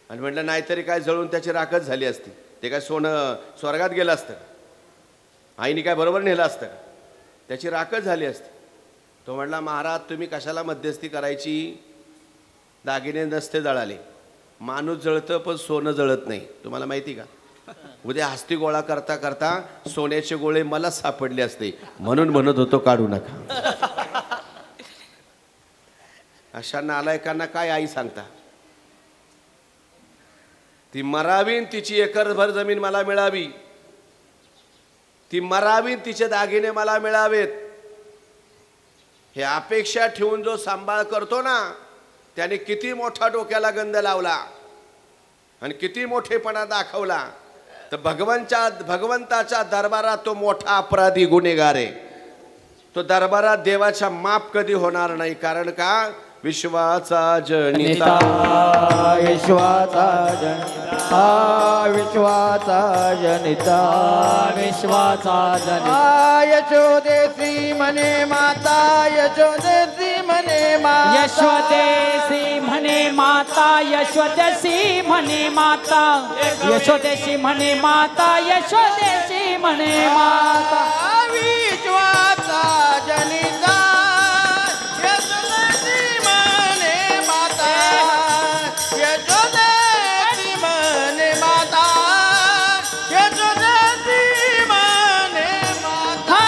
आणि म्हटलं नाहीतरी काय जळून त्याची राखच झाली असती, ते काय सोनं स्वर्गात गेलं असतं, आईने काय बरोबर नेलं असतं का, त्याची राखच झाली असती. तो म्हटला महाराज तुम्ही कशाला मध्यस्थी करायची, दागिने नसते जळाले, माणूस जळतं पण सोनं जळत नाही, तुम्हाला माहिती का. उद्या हस्ती गोळा करता करता सोन्याचे गोळे मला सापडले असते, म्हणून म्हणत होतो काढू नका. अशा नालायकांना काय आई सांगता. ती मरावी, तिची एकरभर जमीन मला मिळावी, ती मरावी, तिचे दागिने मला मिळावेत, हे अपेक्षा ठेवून जो सांभाळ करतो ना, त्याने किती मोठा डोक्याला गंध लावला आणि किती मोठेपणा दाखवला, तर भगवंताच्या दरबारात तो मोठा अपराधी गुन्हेगार आहे. तो दरबारात देवाच्या माप कधी होणार नाही. कारण का, विश्वाचा जनिता, विश्वाचा जनिता, विश्वाचा जनिता, विश्वाचा जनिता. यशोदेसी म्हणे माता, यशोदेसी म्हणे माता, यशोदेसी म्हणे माता, यशोदेसी म्हणे माता, यशोदेसी म्हणे माता, यशोदेसी म्हणे माता. विश्वाचा जनिता, यशोदेसी म्हणे माता, यशोदेसी म्हणे माता, यशोदेसी म्हणे माता.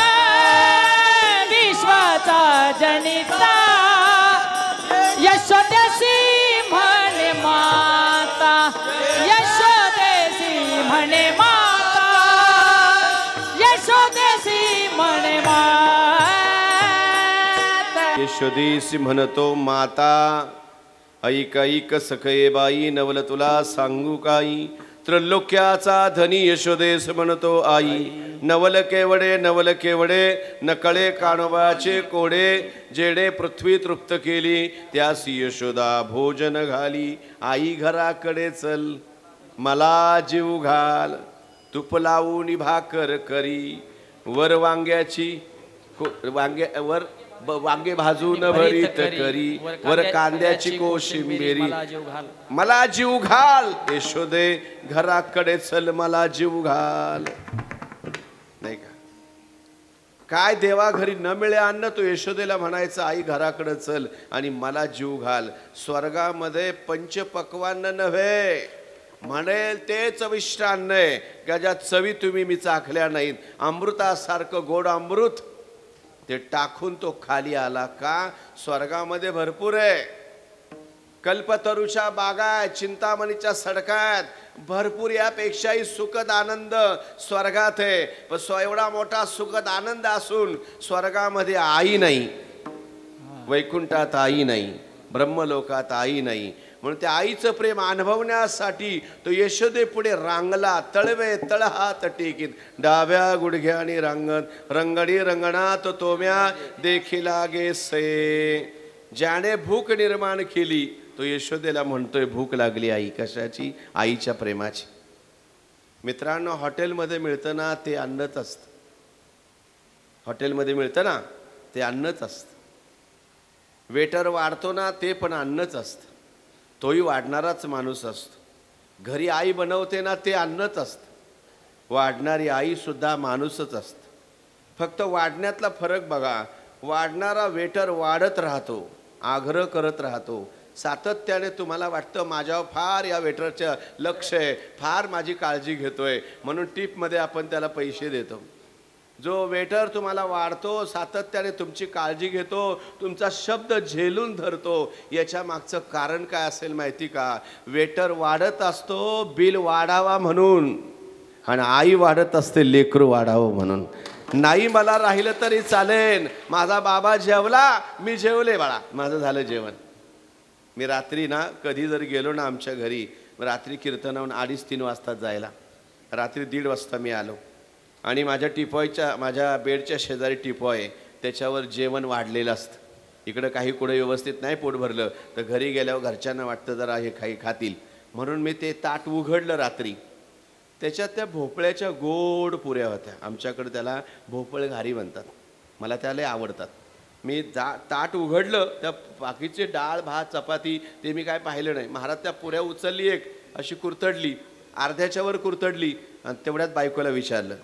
यशोदेसी म्हणतो माता, ऐक ऐक सखये बाई, नवल तुला सांगू काही. त्रैलोक्याचा धनी यशोदेस म्हणतो आई, नवल केवडे नकळे कानोबाचे कोडे. जेडे पृथ्वी तृप्त केली त्यास यशोदा भोजन घाली. आई घराकडे चल मला जीव घाल, तूप लावून भाकर करी. वर वांग्याची वांगे भाजून भरीत करी. वर कांद्याची कोशिंबिरी. मला जीव घाल यशोदे, घराकडे चल मला जीव घाल. नाही का? काय देवा घरी न मिळे अन्न, तो यशोदेला म्हणायचं आई घराकडे चल आणि मला जीव घाल. स्वर्गामध्ये पंचपक्वान्न नव्हे, म्हणेल ते चविष्ट अन्न आहे का ज्या चवी तुम्ही मी चाखल्या नाहीत. अमृतासारखं गोड अमृत ते टाकून तो खाली आला. का? स्वर्गामध्ये भरपूर आहे. कल्पतरूच्या बागात, चिंतामणीच्या सडकात भरपूर, यापेक्षाही सुखद आनंद स्वर्गात आहे. पण एवढा मोठा सुखद आनंद असून स्वर्गामध्ये आई नाही, वैकुंठात आई नाही, ब्रह्मलोकात आई नाही. म्हणून त्या आईचं प्रेम अनुभवण्यासाठी तो यशोदे पुढे रांगला. तळवे तळहात टेकीत, डाव्या गुडघ्याने रांगत, रंगडी रंगणात तोम्या देखीला गे से. ज्याने भूक निर्माण केली तो यशोदेला म्हणतोय भूक लागली आई. कशाची? आईच्या प्रेमाची. मित्रांनो, हॉटेलमध्ये मिळतं ना ते अन्नच असतं. हॉटेलमध्ये मिळतं ना ते अन्नच असतं. वेटर वाढतो ना ते पण अन्नच असतं, तोही वाढणाराच माणूस असतो. घरी आई बनवते ना ते अन्नच असतं, वाढणारी आई सुद्धा माणूसच असतं. फक्त वाढण्यातला फरक बघा. वाढणारा वेटर वाढत राहतो, आग्रह करत राहतो, सातत्याने तुम्हाला वाटतं माझ्यावर फार या वेटरचं लक्ष आहे, फार माझी काळजी घेतोय, म्हणून टिपमध्ये आपण त्याला पैसे देतो. जो वेटर तुम्हाला वाढतो, सातत्याने तुमची काळजी घेतो, तुमचा शब्द झेलून धरतो, याच्या मागचं कारण काय असेल माहिती का? वेटर वाढत असतो बिल वाढावा म्हणून, आणि आई वाढत असते लेकरू वाढावं म्हणून. नाही मला राहिलं तरी चालेल, माझा बाबा जेवला मी जेवले बाळा, माझं झालं जेवण. मी रात्री ना कधी जर गेलो ना आमच्या घरी, रात्री कीर्तनाहून 2:30-3 वाजता जायला, रात्री 1:30 वाजता मी आलो आणि माझ्या टिपॉयच्या, माझ्या बेडच्या शेजारी टिपॉय आहे, त्याच्यावर जेवण वाढलेलं असतं. इकडं काही कुठे व्यवस्थित नाही पोट भरलं तर घरी गेल्यावर घरच्यांना वाटतं जरा हे काही खातील, म्हणून मी ते ताट उघडलं रात्री. त्याच्यात त्या भोपळ्याच्या गोड पुऱ्या होत्या. आमच्याकडे त्याला भोपळ घारी म्हणतात, मला त्याला आवडतात. मी ताट उघडलं, त्या बाकीचे डाळ भात चपाती ते मी काय पाहिलं नाही. महाराज त्या पुऱ्या उचलली, एक अशी कुरतडली, अर्ध्याच्यावर कुरतडली, आणि तेवढ्यात बायकोला विचारलं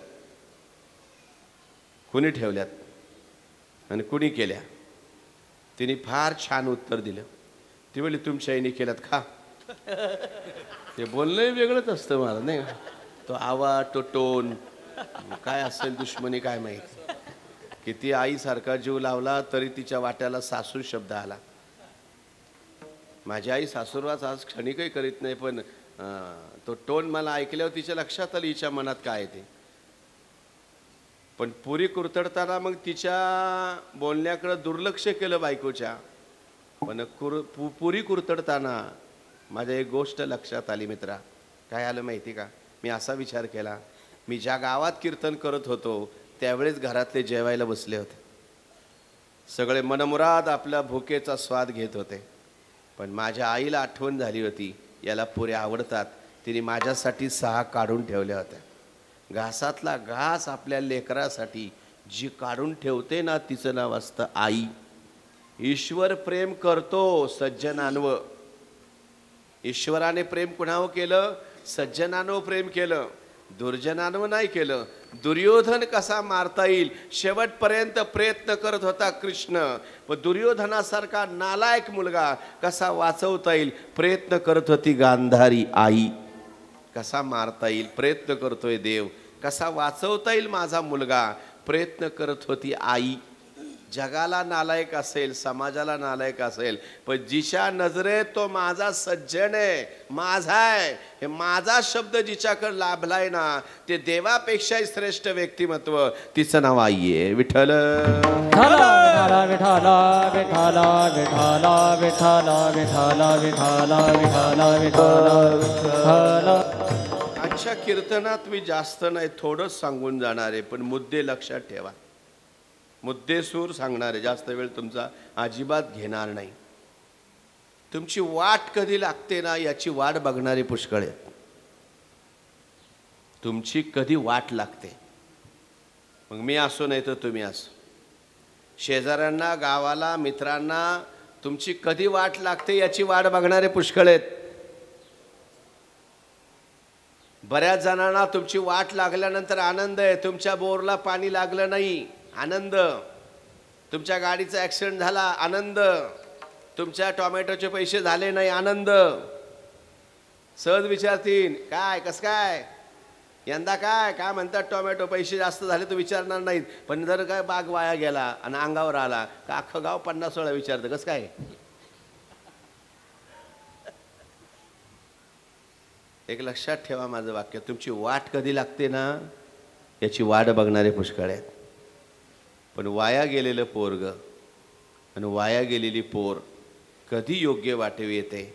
कुणी ठेवल्यात आणि कुणी केल्या. तिने फार छान उत्तर दिलं. ती म्हणली तुमच्या आईने केल्यात, खा. ते बोलणंही वेगळंच असतं मला, नाही का? तो आवाज, तो टोन, काय असेल दुश्मनी काय माहिती. किती आईसारखा जीव लावला तरी तिच्या वाट्याला सासू शब्द आला. माझी आई सासूरवास आज क्षणिकही करीत नाही, पण तो टोन मला ऐकल्यावर तिच्या लक्षात आलं हिच्या मनात काय आहे ते. पण पुरी कुरतडताना मग तिच्या बोलण्याकडे दुर्लक्ष केलं बायकोच्या. पण पुरी कुरतडताना माझ्या एक गोष्ट लक्षात आली मित्रा. काय आलं माहिती का? मी असा विचार केला, मी ज्या गावात कीर्तन करत होतो त्यावेळेस घरातले जेवायला बसले होते. सगळे मनमुराद आपल्या भुकेचा स्वाद घेत होते, पण माझ्या आईला आठवण झाली होती याला पुऱ्या आवडतात. तिने माझ्यासाठी 6 काढून ठेवल्या होत्या. घासातला घास आपल्या लेकरासाठी जी काढून ठेवते ना तिचं नाव असतं आई. ईश्वर प्रेम करतो सज्जनांवर. ईश्वराने प्रेम कुणावर केलं? सज्जनांवर प्रेम केलं, दुर्जनांवर नाही केलं. दुर्योधन कसा मारता येईल शेवटपर्यंत प्रयत्न करत होता कृष्ण, पण दुर्योधनासारखा नालायक मुलगा कसा वाचवता येईल प्रयत्न करत होती गांधारी आई. कसा मारता येईल प्रयत्न करतोय देव, कसा वाचवता येईल माझा मुलगा प्रयत्न करत होती आई. जगाला नालायक असेल, समाजाला नालायक असेल, पण जिच्या नजरेत तो माझा सज्जन आहे, माझा आहे, हे माझा शब्द जिच्याकडे लाभलाय ना, ते देवापेक्षाही श्रेष्ठ व्यक्तिमत्व, तिचं नाव आई आहे. विठ्ठल विठाला विठाला विठाला विठाला विठाला विठाला विठाला विठाला विठाला. आजच्या कीर्तनात मी जास्त नाही, थोडंच सांगून जाणार आहे, पण मुद्दे लक्षात ठेवा. मुद्देसूर सांगणार आहे, जास्त वेळ तुमचा अजिबात घेणार नाही. तुमची वाट कधी लागते ना, याची वाट बघणारे पुष्कळ आहेत. तुमची कधी वाट लागते, मग मी असो नाही तर तुम्ही असो, शेजाऱ्यांना, गावाला, मित्रांना तुमची कधी वाट लागते याची वाट बघणारे पुष्कळ आहेत. बऱ्याच जणांना तुमची वाट लागल्यानंतर आनंद आहे. तुमच्या बोरला पाणी लागलं नाही, आनंद. तुमच्या गाडीचा ॲक्सिडेंट झाला, आनंद. तुमच्या टोमॅटोचे पैसे झाले नाही, आनंद. सहज विचारतील, काय कसं काय यंदा, काय म्हणतात, टोमॅटो पैसे जास्त झाले तर विचारणार नाहीत, पण जर काय बाग वाया गेला आणि अंगावर आला का अख्खं गाव 50 वेळा विचारतं कसं काय. एक लक्षात ठेवा माझं वाक्य, तुमची वाट कधी लागते ना याची वाट बघणारे पुष्कळ आहेत. पण वाया गेलेलं पोरग आणि वाया गेलेली पोर कधी योग्य वाटेवी येते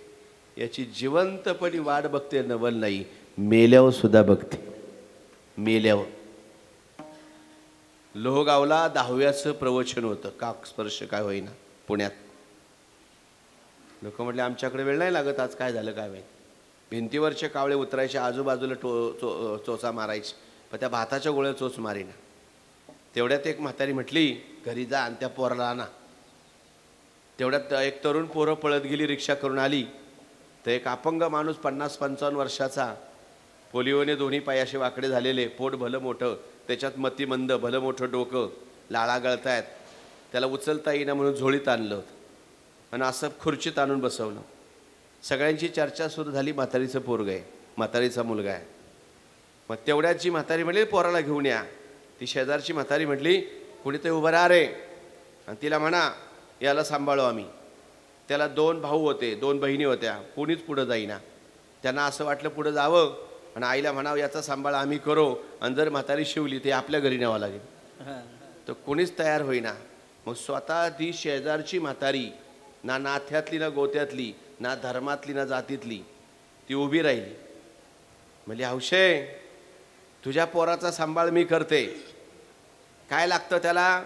याची जिवंतपणी वाट बघते, नवल नाही, मेल्यावर सुद्धा बघते. मेल्यावर लोहगावला 10व्याचं प्रवचन होतं, काक स्पर्श काय होईना, पुण्यात. लोक म्हटले आमच्याकडे वेळ नाही लागत, आज काय झालं काय माहिती. भिंतीवरचे कावळे उतरायचे, आजूबाजूला चोचा मारायचे, पण त्या भाताच्या गोळ्या चोच मारीना. तेवढ्यात एक म्हातारी म्हटली घरी जा आणि त्या पोराला आणा. तेवढ्यात एक तरुण पोरं पळत गेली, रिक्षा करून आली, तर एक अपंग माणूस 50-55 वर्षाचा, पोलिओने दोन्ही पायाशी वाकडे झालेले, पोट भलं मोठं, त्याच्यात मतिमंद, भलं मोठं डोकं, लाळा गळतायत, त्याला उचलता येईना म्हणून झोळीत आणलं होतं आणि असं खुर्चीत आणून बसवलं. सगळ्यांची चर्चा सुरू झाली, म्हातारीचं पोरग आहे, म्हातारीचा मुलगा आहे. मग तेवढ्यात जी म्हातारी म्हणली पोराला घेऊन या, ती शेजारची म्हातारी म्हटली कुणीतरी उभं राहा रे, आणि तिला म्हणा याला सांभाळू आम्ही. त्याला 2 भाऊ होते, 2 बहिणी होत्या, कोणीच पुढं जाईना. त्यांना असं वाटलं पुढं जावं आणि आईला म्हणावं याचा सांभाळ आम्ही करू, आणि जर म्हातारी शिवली ते आपल्या घरी न्यावं लागेल. तर कोणीच तयार होईना. मग स्वतः ती शेजारची म्हातारी, ना नाथ्यातली ना गोत्यातली, ना धर्मातली ना जातीतली, ती उभी राहिली. म्हणजे हौशे तुझ्या पोराचा सांभाळ मी करते. काय लागतं त्याला,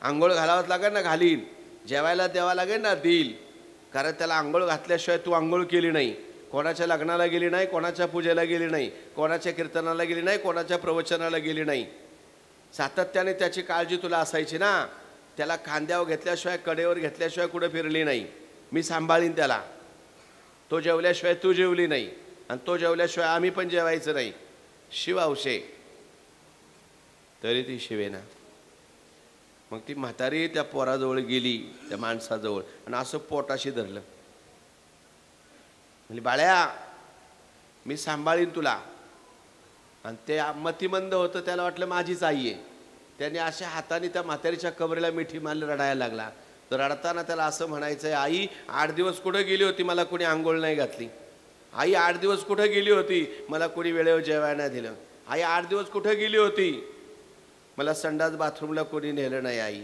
आंघोळ घालावंच लागेल ना, घालील. जेवायला द्यावं लागेल ना, देईल. कारण त्याला आंघोळ घातल्याशिवाय तू आंघोळ केली नाही, कोणाच्या लग्नाला गेली नाही, कोणाच्या पूजेला गेली नाही, कोणाच्या कीर्तनाला गेली नाही, कोणाच्या प्रवचनाला गेली नाही. सातत्याने त्याची काळजी तुला असायची ना. त्याला खांद्यावर घेतल्याशिवाय, कडेवर घेतल्याशिवाय कुठं फिरली नाही. मी सांभाळीन त्याला. तो जेवल्याशिवाय तू जेवली नाही, आणि तो जेवल्याशिवाय आम्ही पण जेवायचं नाही. शिवावशे तरी ती शिवेना. मग ती म्हातारी त्या पोराजवळ गेली, त्या माणसाजवळ, आणि असं पोटाशी धरलं. म्हणजे बाळ्या मी सांभाळीन तुला. आणि ते मतिमंद होतं, त्याला वाटलं माझीच आई आहे. त्याने अशा हाताने त्या म्हातारीच्या कमरेला मिठी मारली, रडायला लागला. तर रडताना त्याला असं म्हणायचं आहे, आई 8 दिवस कुठं गेली होती, मला कोणी आंघोळ नाही घातली. आई 8 दिवस कुठं गेली होती, मला कोणी वेळेवर जेवायला नाही दिलं. आई 8 दिवस कुठं गेली होती, मला संडास बाथरूमला कोणी नेलं नाही. आई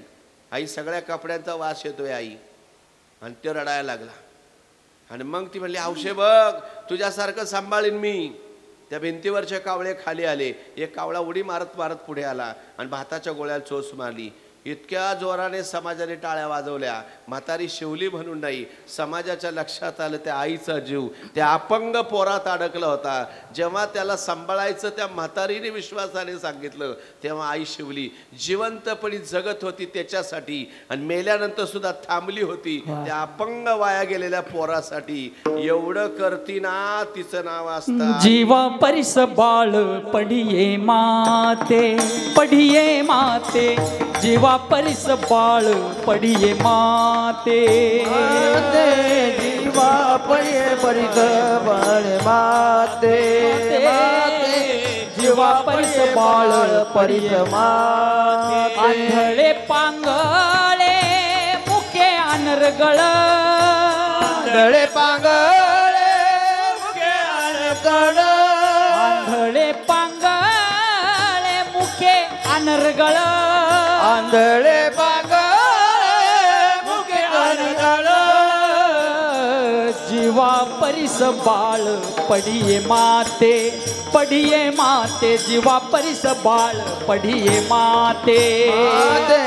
आई सगळ्या कपड्यांचा वास येतोय आई. आणि ते रडायला लागला. आणि मग ती म्हणली हौशे बघ तुझ्यासारखं सांभाळीन मी. त्या भिंतीवरचे कावळे खाली आले. एक कावळा उडी मारत मारत पुढे आला आणि भाताच्या गोळ्याला चोच मारली. इतक्या जोराने समाजाने टाळ्या वाजवल्या. म्हातारी शिवली म्हणून नाही, समाजाच्या लक्षात आलं त्या आईचा जीव त्या अपंग पोरात अडकला होता. जेव्हा त्याला सांभाळायचं त्या म्हातारीने विश्वासाने सांगितलं, तेव्हा आई शिवली. जिवंतपणी जगत होती त्याच्यासाठी, आणि मेल्यानंतर सुद्धा थांबली होती त्या अपंग वाया गेलेल्या पोरासाठी. एवढं करती ना, तिचं नाव असतं जीवा परिस बाळ पडिये माते, पडिये माते. जीवा परिस बाळ पडिये माते, जीवा पडिये परिस बाळ माते. जीवा परिस बाळ पडिये माते. आंधळे पांगळे अनर्गळ आंधळे पांगळे मुखे अनर्गळ आंधळे पांगळे मुखे अनर्गळ आंधळे पांगळे मुखे अनर्गळ जीवा परिस बाळ पडिये माते जीवा परिस बाळ पडिये माते माते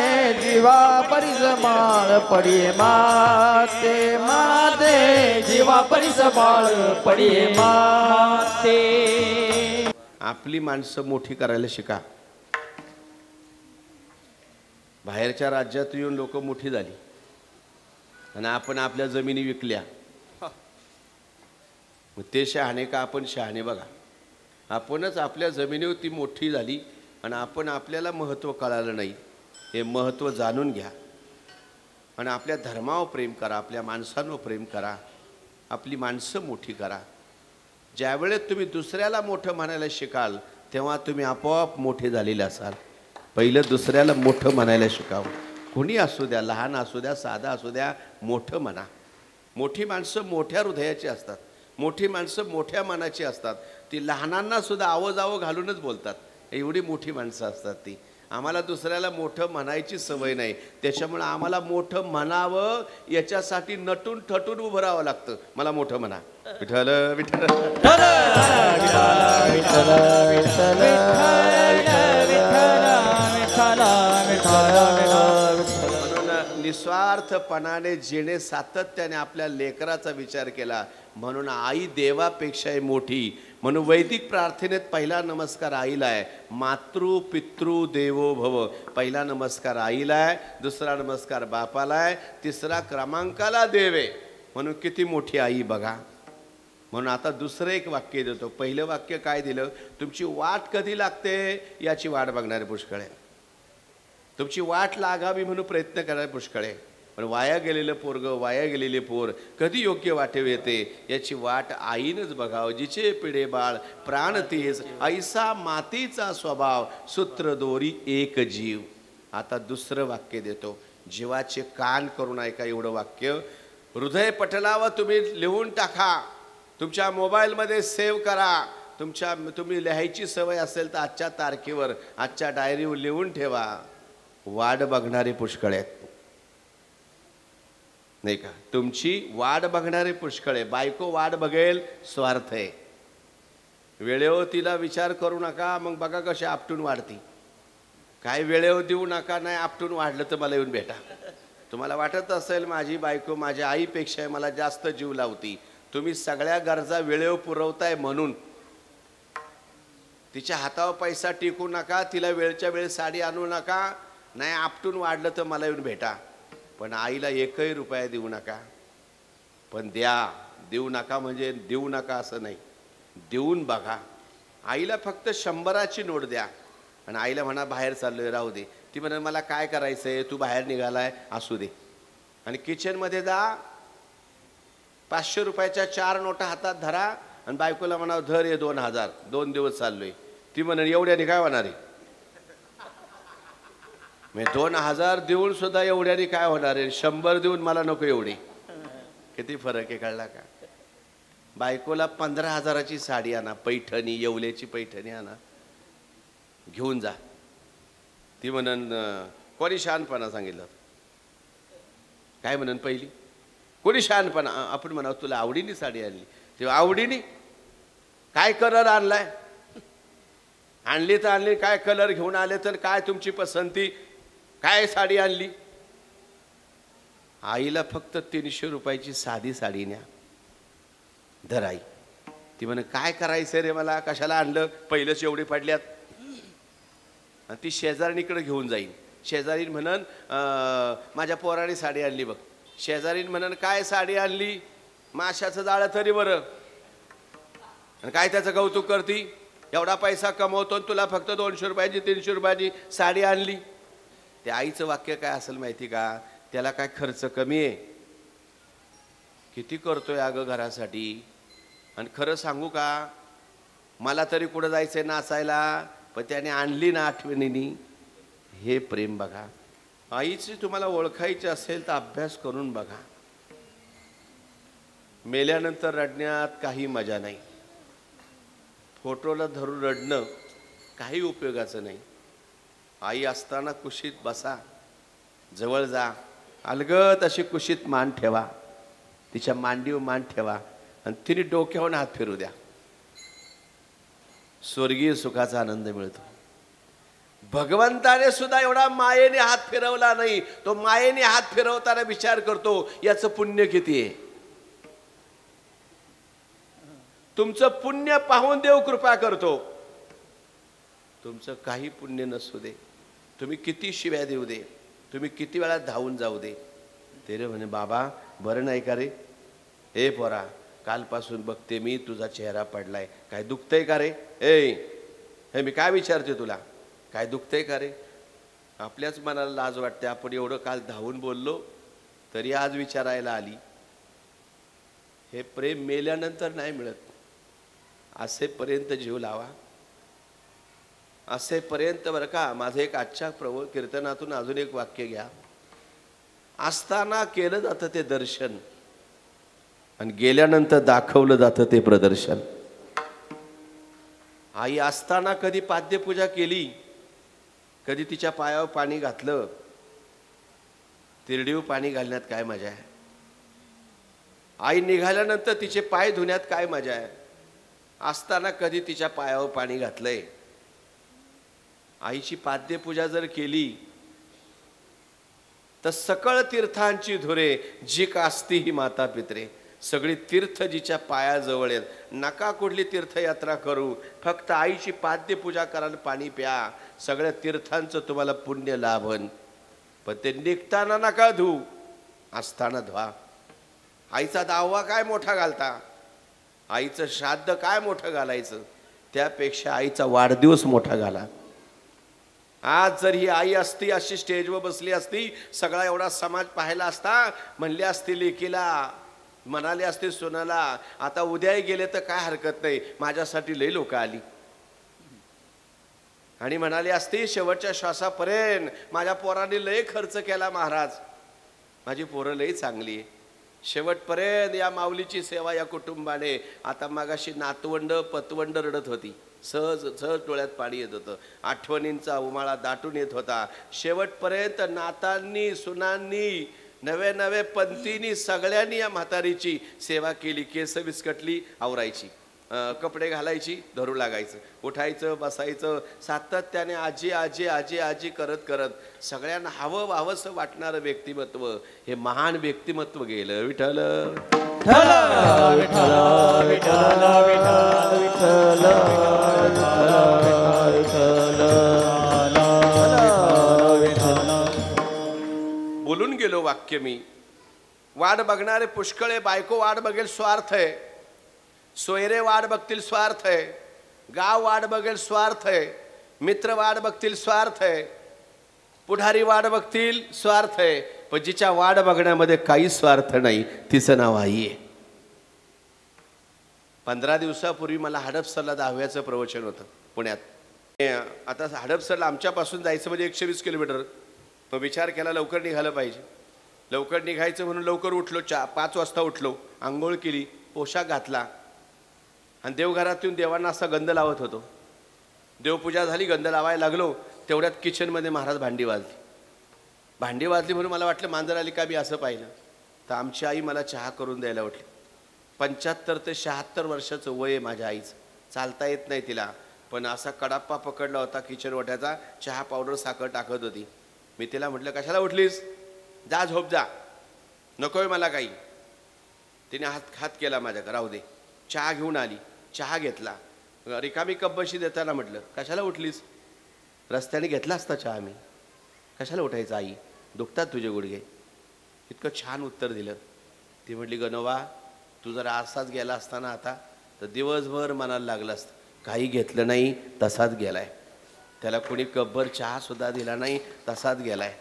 जीवा परिसमाळ पडिये माते माते जीवा परिसमाळ पडिये माते. आपली माणसं मोठी करायला शिका. बाहेरच्या राज्यात येऊन लोक मोठी झाली आणि आपण आपल्या जमिनी विकल्या. मग ते शहाणे का आपण शहाणे? बघा, आपणच आपल्या जमिनीवर ती मोठी झाली आणि आपल्याला महत्त्व कळालं नाही. हे महत्त्व जाणून घ्या आणि आपल्या धर्मावर प्रेम करा, आपल्या माणसांवर प्रेम करा, आपली माणसं मोठी करा. ज्यावेळेस तुम्ही दुसऱ्याला मोठं म्हणायला शिकाल तेव्हा तुम्ही आपोआप मोठे झालेले असाल. पहिलं दुसऱ्याला मोठं म्हणायला शिकावं. कोणी असू द्या, लहान असू द्या, साधा असू द्या, मोठं म्हणा. मोठी माणसं मोठ्या हृदयाची असतात, मोठी माणसं मोठ्या मनाची असतात. ती लहानांना सुद्धा आवजावं घालूनच बोलतात. एवढी मोठी माणसं असतात ती. आम्हाला दुसऱ्याला मोठं म्हणायची सवय नाही, त्याच्यामुळे आम्हाला मोठं म्हणावं याच्यासाठी नटून ठटून उभं राहावं लागतं. मला मोठं म्हणा, विठ्ठल विठ्ठल म्हणून निस्वार्थपणाने जेणे सातत्याने आपल्या लेकराचा विचार केला म्हणून आई देवापेक्षाही मोठी. म्हणून वैदिक प्रार्थनेत पहिला नमस्कार आईला आहे. मातृ पितृ देवो भव. पहिला नमस्कार आईला आहे, दुसरा नमस्कार बापाला आहे, तिसरा क्रमांकाला देव आहे. म्हणून किती मोठी आई बघा. म्हणून आता दुसरं एक वाक्य देतो. पहिलं वाक्य काय दिलं? तुमची वाट कधी लागते याची वाट बघणारे पुष्कळ आहे. तुमची वाट लागावी म्हणून प्रयत्न करणारे पुष्कळ आहे. पण वाया गेलेलं पोरगं, वाया गेलेले पोर कधी योग्य वाटेव येते याची वाट आईनच बघावं. जिचे पिढे बाळ प्राण तेज, ऐसा मातीचा स्वभाव, सूत्र दोरी एक जीव. आता दुसरं वाक्य देतो. जीवाचे कान करून ऐका एवढं वाक्य. हृदय पटलावर तुम्ही लिहून टाका, तुमच्या मोबाईलमध्ये सेव्ह करा. तुम्ही लिहायची सवय असेल तर आजच्या तारखेवर, आजच्या डायरीवर लिहून ठेवा. वाट बघणारे पुष्कळ आहेत, नाही का? तुमची वाट बघणारे पुष्कळ आहे. बायको वाट बघेल, स्वार्थ आहे. वेळेवर तिला विचार करू नका, मग बघा कशी आपटून वाढती. काय वेळेवर देऊ नका, नाही आपटून वाढलं तर मला येऊन भेटा. तुम्हाला वाटत असेल माझी बायको माझ्या आईपेक्षा मला जास्त जीव लावती, तुम्ही सगळ्या गरजा वेळेवर पुरवताय म्हणून. तिच्या हातावर पैसा टिकू नका, तिला वेळच्या वेळ साडी आणू नका, नाही आपटून वाढलं तर मला येऊन भेटा. पण आईला एकही रुपया देऊ नका. पण द्या, देऊ नका म्हणजे देऊ नका असं नाही, देऊन बघा. आईला फक्त 100ची नोट द्या आणि आईला म्हणा बाहेर चाललोय, राहू दे. ती म्हणा मला काय करायचंय, तू बाहेर निघालाय, असू दे. आणि किचनमध्ये जा, 500 रुपयाच्या 4 नोटा हातात धरा आणि बायकोला म्हणा धर ये 2000, 2 दिवस चाललोय. ती म्हणा एवढ्याने काय होणार आहे? मी 2000 देऊन सुद्धा एवढ्याने काय होणार आहे? 100 देऊन मला नको एवढी. किती फरक आहे, कळला का? बायकोला 15,000ची साडी आणा, पैठणी, येवल्याची पैठणी आणा, घेऊन जा. ती म्हणन कोणी शहाणपणा सांगितलं? काय म्हणन पहिली? कोणी शहाणपणा? आपण म्हणावं तुला आवडीने साडी आणली. तेव्हा आवडीने काय कलर आणलाय? आणली तर आणली, काय कलर घेऊन आले तर काय तुमची पसंती, काय साडी आणली? आईला फक्त 300 रुपयाची साधी साडी न्या, धर आई. ती म्हणे काय करायचं रे मला, कशाला आणलं, पहिलंच एवढी पडल्यात. आणि ती शेजारणीकडे घेऊन जाईन. शेजारी म्हणन माझ्या पोराने साडी आणली बघ. शेजारीन म्हणन काय साडी आणली? माशाचं जाळं तरी बरं. आणि काय त्याचं कौतुक करती? एवढा पैसा कमवतो तुला फक्त 200 रुपयाची 300 रुपयाची साडी आणली. ते आईचं वाक्य काय असेल माहिती का? त्याला काय खर्च कमी आहे? किती करतोय अगं घरासाठी. आणि खरं सांगू का, मला तरी कुठं जायचंय नाचायला, पण त्याने आणली ना आठवणीनी. हे प्रेम बघा. आईची तुम्हाला ओळखायची असेल तर अभ्यास करून बघा. मेल्यानंतर रडण्यात काही मजा नाही. फोटोला धरून रडणं काही उपयोगाचं नाही. आई असताना कुशीत बसा, जवळ जा, अलगद अशी कुशीत मान ठेवा, तिच्या मांडीवर मान ठेवा आणि तिने डोक्यावर हात फिरू द्या. स्वर्गीय सुखाचा आनंद मिळतो. भगवंताने सुद्धा एवढा मायेने हात फिरवला नाही. तो मायेने हात फिरवताना विचार करतो याचं पुण्य किती आहे. तुमचं पुण्य पाहून देव कृपा करतो. तुमचं काही पुण्य नसू दे, तुम्ही किती शिव्या देऊ दे, तुम्ही किती वेळा धावून जाऊ दे, ते रे म्हणे बाबा बरं नाही का रे, ए पोरा कालपासून बघते मी तुझा चेहरा पडलाय, काय दुखतंय का रे, हे मी काय विचारते तुला, काय दुखतंय का रे. आपल्याच मनाला लाज वाटते, आपण एवढं काल धावून बोललो तरी आज विचारायला आली. हे प्रेम मेल्यानंतर नाही मिळत. असेपर्यंत जीव लावा, असेपर्यंत बरं का. माझं एक आजच्या कीर्तनातून अजून एक वाक्य घ्या. असताना केलं जातं ते दर्शन आणि गेल्यानंतर दाखवलं जातं ते प्रदर्शन. आई असताना कधी पाद्यपूजा केली, कधी तिच्या पायावर पाणी घातलं, तिरडीवर पाणी घालण्यात काय मजा आहे. आई निघाल्यानंतर तिचे पाय धुण्यात काय मजा आहे. असताना कधी तिच्या पायावर पाणी घातलंय. आईची पाद्यपूजा जर केली तर सकळ तीर्थांची धुरे जी का असती ही माता पित्रे. सगळी तीर्थ जिच्या पायाजवळ आहेत. नका कुठली तीर्थयात्रा करू, फक्त आईची पाद्यपूजा करायला पाणी प्या, सगळ्या तीर्थांचं तुम्हाला पुण्य लाभन. पण ते निघताना नका धू, असताना धुवा. आईचा दावा काय मोठा घालता, आईचं श्राद्ध काय मोठं घालायचं, त्यापेक्षा आईचा वाढदिवस मोठा घाला. आज जर ही आई असती, अशी स्टेजवर बसली असती, सगळा एवढा समाज पाहायला असता, म्हणले असते लेकीला, म्हणाले असते सोनाला, आता उद्याही गेले तर काय हरकत नाही, माझ्यासाठी लई लोक आली. आणि म्हणाले असते शेवटच्या श्वासापर्यंत, माझ्या पोराने लय खर्च केला महाराज, माझी पोरं लई चांगली आहे, शेवटपर्यंत या माऊलीची सेवा या कुटुंबाने. आता मागाशी नातवंड पतवंड रडत होती, सहज सहज डोळ्यात पाणी येत होतं, आठवणींचा उमाळा दाटून येत होता. शेवटपर्यंत नातांनी सुनांनी नवे नवे पंथीनी सगळ्यांनी या म्हातारीची सेवा केली. केस विस्कटली आवरायची, कपडे घालायची धरू लागायचं, उठायचं बसायचं, सातत्याने आजी आजी आजी आजी करत करत सगळ्यांना हवं व्हावंसं वाटणारं व्यक्तिमत्व, हे महान व्यक्तिमत्व गेलं. विठ्ठल बोलून गेलो वाक्य मी. वाट बघणारे पुष्कळे, बायको वाट बघेल स्वार्थ आहे, सोयरे वाट बघतील स्वार्थ आहे, गाव वाट बघेल स्वार्थ आहे, मित्र वाट बघतील स्वार्थ आहे, पुढारी वाट बघतील स्वार्थ आहे. पण जिच्या वाट बघण्यामध्ये काही स्वार्थ नाही, तिचं नाव आई आहे. 15 दिवसापूर्वी मला हडपसरला 10व्याचं प्रवचन होतं पुण्यात. आता हडपसरला आमच्यापासून जायचं म्हणजे 120 किलोमीटर. तो विचार केला लवकर निघालं पाहिजे. लवकर निघायचं म्हणून लवकर उठलो, 5 वाजता उठलो, आंघोळ केली, पोशाख घातला आणि देवघरातून देवांना असा गंध लावत होतो. देवपूजा झाली, गंध लावायला लागलो, तेवढ्यात किचनमध्ये महाराज भांडी वाजली. भांडी वाजली म्हणून मला वाटलं मांजर आली का, मी असं पाहिलं तर आमची आई मला चहा करून द्यायला उठली. 75 ते 76 वर्षाचं वय आहे माझ्या आईचं. चालता येत नाही तिला, पण असा कडाप्पा पकडला होता किचन ओट्याचा, चहा पावडर साखर टाकत होती. मी तिला म्हटलं कशाला उठलीस, जा झोप जा, नकोय मला काही. तिने हात केला माझ्या, राहू दे. चहा घेऊन आली, चहा घेतला, रिकामी कप बशी देताना म्हटलं कशाला उठलीस, रस्त्याने घेतला असता चहा मी, कशाला उठायचं आई, दुखतात तुझे गुडघे. इतकं छान उत्तर दिलं. ती म्हटली गणोबा तू जर असाच गेला असताना आता तर दिवसभर मनाला लागलं असतं. काही घेतलं नाही, तसाच गेलाय. त्याला कोणी कपभर चहासुद्धा दिला नाही, तसाच गेलाय.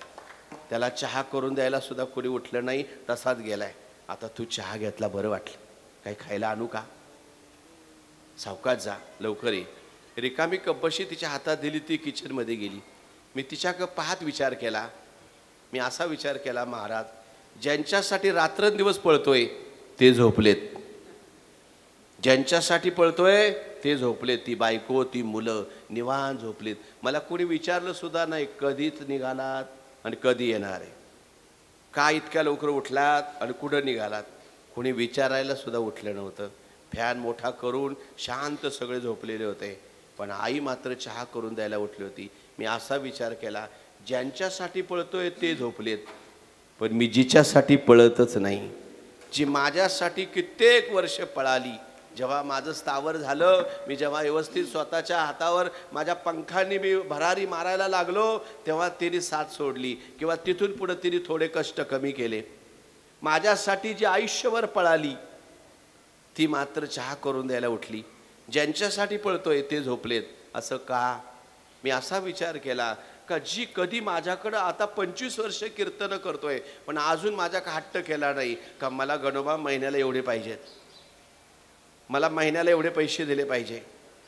त्याला चहा करून द्यायला सुद्धा कोणी उठलं नाही, तसाच गेलाय. आता तू चहा घेतला, बरं वाटलं, काही खायला आणू का, सावकाश जा, लवकर ये. रिकामी कपबशी तिच्या हातात दिली, ती किचनमध्ये गेली. मी तिच्याकडे पाहत विचार केला. मी असा विचार केला, महाराज ज्यांच्यासाठी रात्रंदिवस पळतोय ते झोपलेत, ज्यांच्यासाठी पळतोय ते झोपलेत, ती बायको ती मुलं निवांत झोपलीत. मला कोणी विचारलं सुद्धा नाही कधीच निघालात आणि कधी येणार आहे, का इतक्या लवकर उठलात आणि कुठं निघालात. कोणी विचारायला सुद्धा उठलं नव्हतं. फॅन मोठा करून शांत सगळे झोपलेले होते. पण आई मात्र चहा करून द्यायला उठली होती. मी असा विचार केला, ज्यांच्यासाठी पळतोय ते झोपलेत, पण मी जिच्यासाठी पळतच नाही, जी माझ्यासाठी कित्येक वर्ष पळाली, जेव्हा माझं स्थावर झालं, मी जेव्हा व्यवस्थित स्वतःच्या हातावर माझ्या पंखांनी मी भरारी मारायला लागलो, तेव्हा तिने साथ सोडली किंवा तिथून पुढे तिने थोडे कष्ट कमी केले. माझ्यासाठी जी आयुष्यभर पळाली ती मात्र चहा करून द्यायला उठली. ज्यांच्यासाठी पळतोय ते झोपलेत, असं का? मी असा विचार केला का जी कधी माझ्याकडं आता 25 वर्ष कीर्तनं करतोय पण अजून माझ्या हट्ट केला नाही का मला गणोबा महिन्याला एवढे पाहिजेत, मला महिन्याला एवढे पैसे दिले पाहिजे,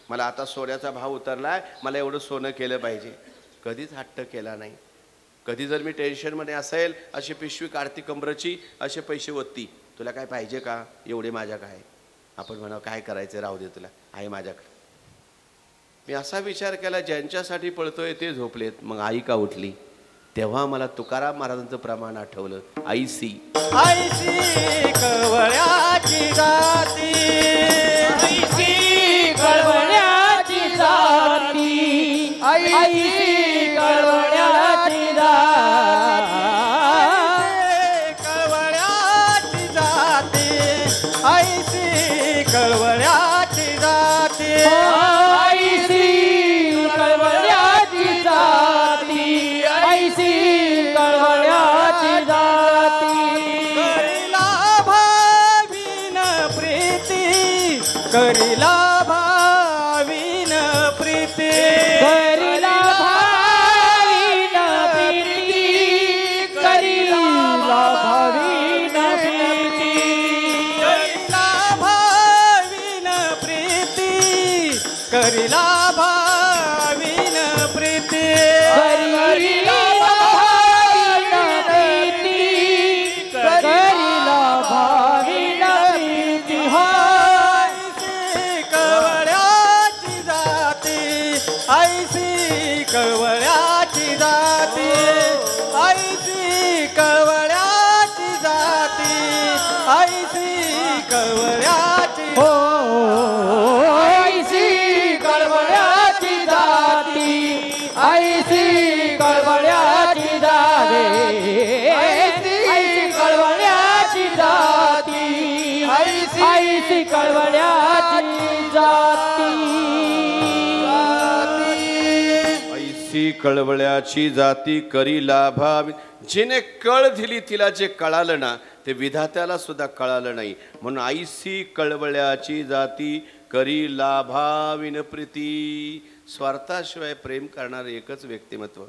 मला आता सोन्याचा भाव उतरलाय, मला एवढं सोनं केलं पाहिजे, कधीच हट्ट केला नाही. कधी जर मी टेन्शनमध्ये असेल, अशी पिशवी काढती कमरची, असे पैसे ओतती, तुला काय पाहिजे का, एवढे माझ्याकडे आहे. आपण म्हणावं काय करायचं, राहू दे, तुला आहे माझ्याकडे. मी असा विचार केला, ज्यांच्यासाठी पळतोय ते झोपलेत, मग आई का उठली? तेव्हा मला तुकाराम महाराजांचं प्रमाण आठवलं. आईसी आईसी कवळ्याची जाती, आईसी कळवळ्याची जाती, आईसी कळवळ्याची जाती, कळवळ्याची जाती, आईसी कळवळ्याची जाती, आईसी कळवळ्याची जाती, आईसी कळवळ्याची जाती. करीला भावीन प्रीती, करीला भावीन प्रीती, करीला भावीन प्रीती, करीला भावीन प्रीती, करीला भावीन प्रीती, करीला भावीन प्रीती, करीला भावीन प्रीती, करीला भावीन प्रीती. आईसी कवळ्याची जाती, आईसी कवळ्याची जाती, आईसी कवळ्याची जाती, आईसी कवळ्याची, हो आईसी कळवळ्याची जाती, आईसी कळवळ्याची जाती, आईसी कळवळ्याची जाती, आईसी कळवळ्याची जाती. ऐसी कळवळ्याची जाती करी लाभावी. जिने कळ दिली तिला जे कळालं ना ते विधात्याला सुद्धा कळालं नाही. म्हणून आईसी कळवळ्याची जाती करी लाभाविन प्रीती. स्वार्थाशिवाय प्रेम करणारं एकच व्यक्तिमत्व.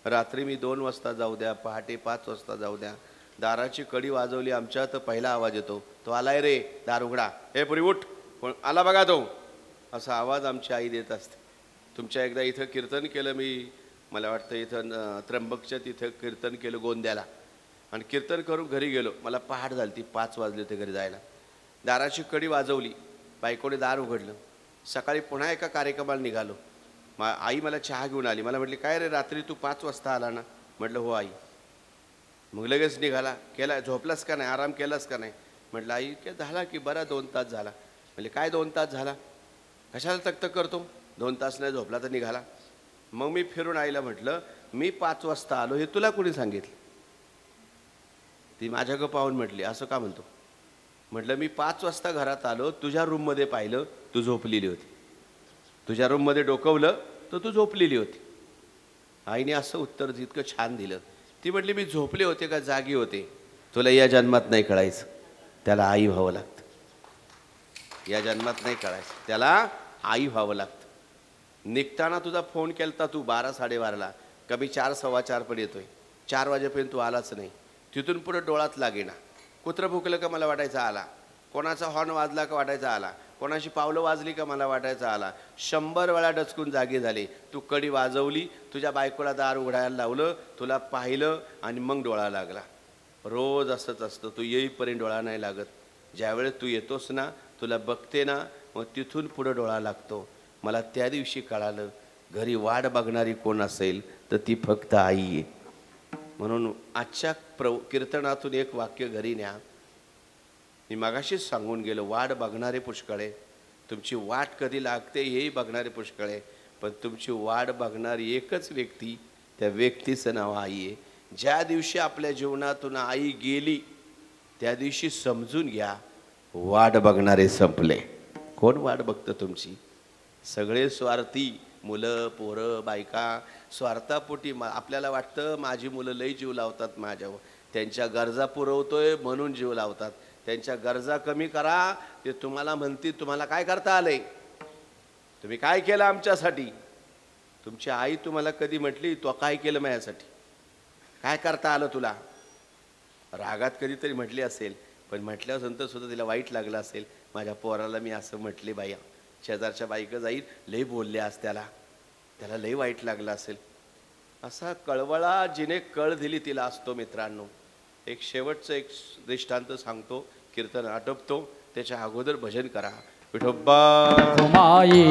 रात्री मी 2 वाजता जाऊ द्या, पहाटे 5 वाजता जाऊ द्या, दाराची कडी वाजवली आमच्या तर पहिला आवाज येतो, तो आलाय रे, दार उघडा, हे पुरी उठ, कोण आला बघा तो, असा आवाज आमची आई देत असते. तुमच्या एकदा इथं कीर्तन केलं मी, मला वाटतं इथं त्र्यंबकच्या तिथं कीर्तन केलं गोंद्याला, आणि कीर्तन करून घरी गेलो, मला पहाट झाली ती, 5 वाजले होते घरी जायला. दाराची कडी वाजवली, बायकोने दार उघडलं. सकाळी पुन्हा एका कार्यक्रमाला निघालो. आई मला चहा घेऊन आली. मला म्हटली काय रे रात्री तू 5 वाजता आला ना? म्हटलं हो आई. मग लगेच निघाला. केला झोपलास का नाही, आराम केलास का नाही? म्हटलं आई काय झाला की बरा 2 तास झाला. म्हणजे काय 2 तास झाला, कशाला तकतक करतो, 2 तास नाही झोपला तर निघाला. मग मी फिरून आईला म्हटलं मी 5 वाजता आलो हे तुला कोणी सांगितलं? ती माझ्याकडं पाहून म्हटली असं का म्हणतो? म्हटलं मी 5 वाजता घरात आलो, तुझ्या रूममध्ये पाहिलं तू झोपलेली होती, तुझ्या रूममध्ये डोकवलं तर तू झोपलेली होती. आईने असं उत्तर इतकं छान दिलं. ती म्हटली मी झोपले होते का जागी होते तुला या जन्मात नाही कळायचं, त्याला आई व्हावं लागतं. या जन्मात नाही कळायचं, त्याला आई व्हावं लागतं. निघताना तुझा फोन केलता तू 12 साडेबाराला, कमी 4 सव्वा 4 पण येतोय, 4 वाजेपर्यंत तू आलाच नाही. तिथून पुढे डोळात लागेना. कुत्रं भुकलं का मला वाटायचं आला, कोणाचा हॉर्न वाजला का वाटायचा आला, कोणाची पावलं वाजली का मला वाटायचं आला. 100 वेळा डचकून जागी झाले. तू कडी वाजवली, तुझ्या बायकोला दार उघडायला लावलं, तुला पाहिलं आणि मग डोळा लागला. रोज असंच असतं, तू येईपर्यंत डोळा नाही लागत. ज्यावेळेस तू येतोस ना तुला बघते ना मग तिथून पुढं डोळा लागतो. मला त्या दिवशी कळालं घरी वाट बघणारी कोण असेल तर ती फक्त आई आहे. म्हणून आजच्या कीर्तनातून एक वाक्य घरी न्या. मी मगाशीच सांगून गेलो, वाट बघणारे पुष्कळे, तुमची वाट कधी लागते हेही बघणारे पुष्कळे, पण तुमची वाट बघणारी एकच व्यक्ती, त्या व्यक्तीचं नाव आई आहे. ज्या दिवशी आपल्या जीवनातून आई गेली त्या दिवशी समजून घ्या वाट बघणारे संपले. कोण वाट बघतं तुमची? सगळे स्वार्थी, मुलं पोरं बायका स्वार्थापोटी. आपल्याला वाटतं माझी मुलं लई जीव लावतात माझ्यावर, त्यांच्या गरजा पुरवतोय म्हणून जीव लावतात. त्यांच्या गरजा कमी करा, ते तुम्हाला म्हणतील तुम्हाला काय करता आलंय, तुम्ही काय केलं आमच्यासाठी. तुमची आई तुम्हाला कधी म्हटली तो काय केलं माझ्यासाठी, काय करता आलं तुला? रागात कधीतरी म्हटली असेल, पण म्हटल्यावर नंतर सुद्धा तिला वाईट लागलं असेल, माझ्या पोराला मी असं म्हटले बाई. शेजारच्या बाईकं जाईल लई बोलले आज त्याला लई वाईट लागलं असेल. असा कळवळा जिने कळ दिली तिला असतो. मित्रांनो, एक शेवटचं एक दृष्टांत सांगतो, कीर्तन आटपतो त्याच्या अगोदर भजन करा. विठोबा खुमाई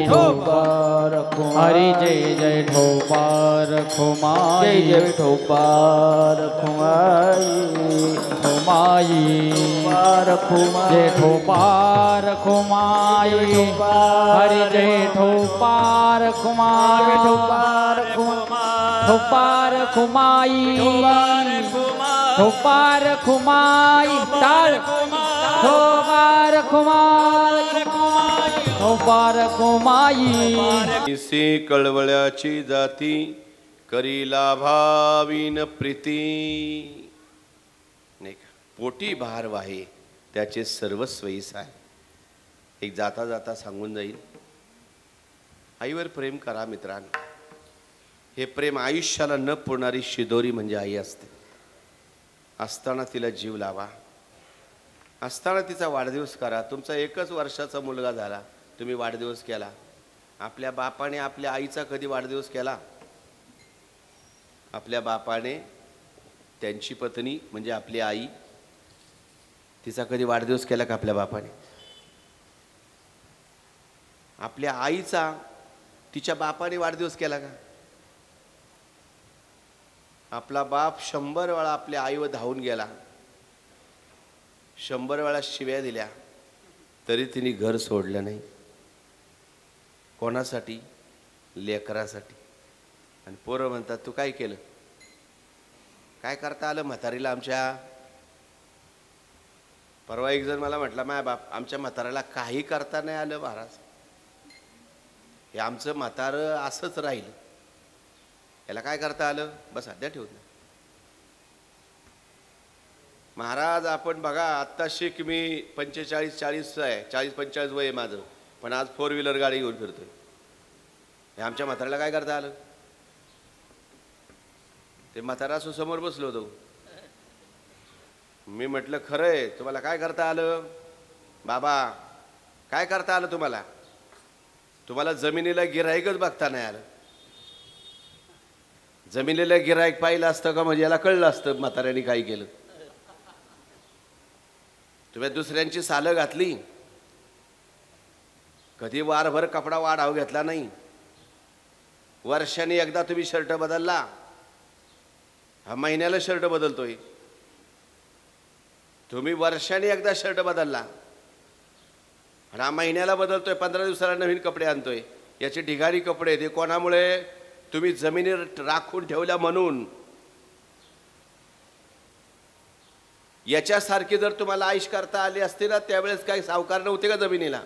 ठोपार हरी जय जय ठोपार खुमाई जय जय ठोपार खुमाई खुमाई ठोपार खुमाई जय ठोपार खुमाई हरी जय ठोपार खुमाई ठोपार ठोपार खुमाई ठोपार खुमाई टाळ ठोपार खुमाई ठोपार खुमाई. इसे कळवळ्याची जाती करी लाभावीन प्रीती. नाही का, पोटी भार वाहे त्याचे सर्वस्वईस आहे. एक जाता जाता सांगून जाईल, आईवर प्रेम करा मित्रांनो. हे प्रेम आयुष्याला न पुरणारी शिदोरी म्हणजे आई असते. असताना तिला जीव लावा, असताना तिचा वाढदिवस करा. तुमचा 1 वर्षाचा मुलगा झाला, तुम्ही वाढदिवस केला. आपल्या बापाने आपल्या आईचा कधी वाढदिवस केला? आपल्या बापाने त्यांची पत्नी म्हणजे आपली आई, तिचा कधी वाढदिवस केला का आपल्या बापाने? आपल्या आईचा तिच्या बापाने वाढदिवस केला का? आपला बाप 100 वेळा आपल्या आईवर धावून गेला, 100 वेळा शिव्या दिल्या, तरी तिने घर सोडलं नाही. कोणासाठी? लेकरासाठी. आणि पोरं म्हणतात तू काय केलं, काय करता आलं म्हातारीला आमच्या? परवा एक जण मला म्हटला, माझ्या बाप आमच्या म्हाताऱ्याला काही करता नाही आलं महाराज, हे आमचं म्हातारं असंच राहील, याला काय करता आलं? बस अद्या ठेवत नाही. महाराज आपण बघा, आत्ता शिक मी 45-40 आहे, 40-45 वय आहे माझं, पण आज 4 व्हीलर गाडी घेऊन फिरतोय. हे आमच्या म्हाताऱ्याला काय करता आलं? ते म्हातारा असं समोर बसलो होतो. मी म्हटलं खरं आहे, तुम्हाला काय करता आलं बाबा? काय करता आलं तुम्हाला? तुम्हाला जमिनीला गिऱ्हाईकच बघता नाही आलं. जमिनीला गिऱ्हाईक पाहिलं असतं का म्हणजे याला कळलं असतं म्हाताऱ्याने काय केलं. तुम्ही दुसऱ्यांची सालं घातली, कधी वारभर कपडा वाढाव घेतला नाही, वर्षाने एकदा तुम्ही शर्ट बदलला, हा महिन्याला शर्ट बदलतोय. तुम्ही वर्षाने एकदा शर्ट बदलला आणि हा महिन्याला बदलतोय, 15 दिवसाला नवीन कपडे आणतोय. याचे ढिगारी कपडे, ते कोणामुळे? तुम्ही जमिनीवर राखून ठेवल्या म्हणून. याच्यासारखी जर तुम्हाला आईश करता आली असते ना, त्यावेळेस काही सावकार नव्हते का जमिनीला?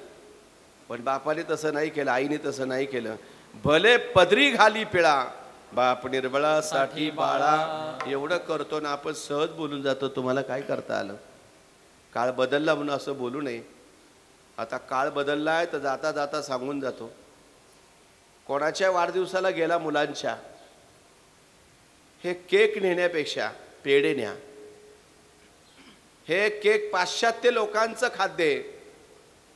पण बापाने तसं नाही केलं, आईने तसं नाही केलं. भले पदरी घाली पिळा, बाप निर्बळासाठी बाळा. एवढं करतो ना आपण, सहज बोलून जातो तुम्हाला काय करता आलं. काळ बदलला म्हणून असं बोलू नये. आता काळ बदललाय तर जाता जाता सांगून जातो, कोणाच्या वाढदिवसाला गेला मुलांच्या, हे केक नेण्यापेक्षा पेढे न्या. हे केक पाश्चात्य लोकांचं खाद्य आहे,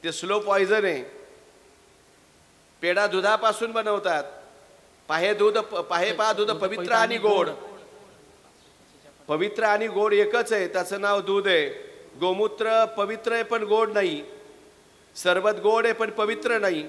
ते स्लो पॉइझन आहे. पेढा दुधापासून बनवतात. पाहे पहा दूध पवित्र आणि गोड. पवित्र आणि गोड एकच आहे, त्याचं नाव दूध आहे. गोमूत्र पवित्र आहे पण गोड नाही, सरबत गोड आहे पण पवित्र नाही,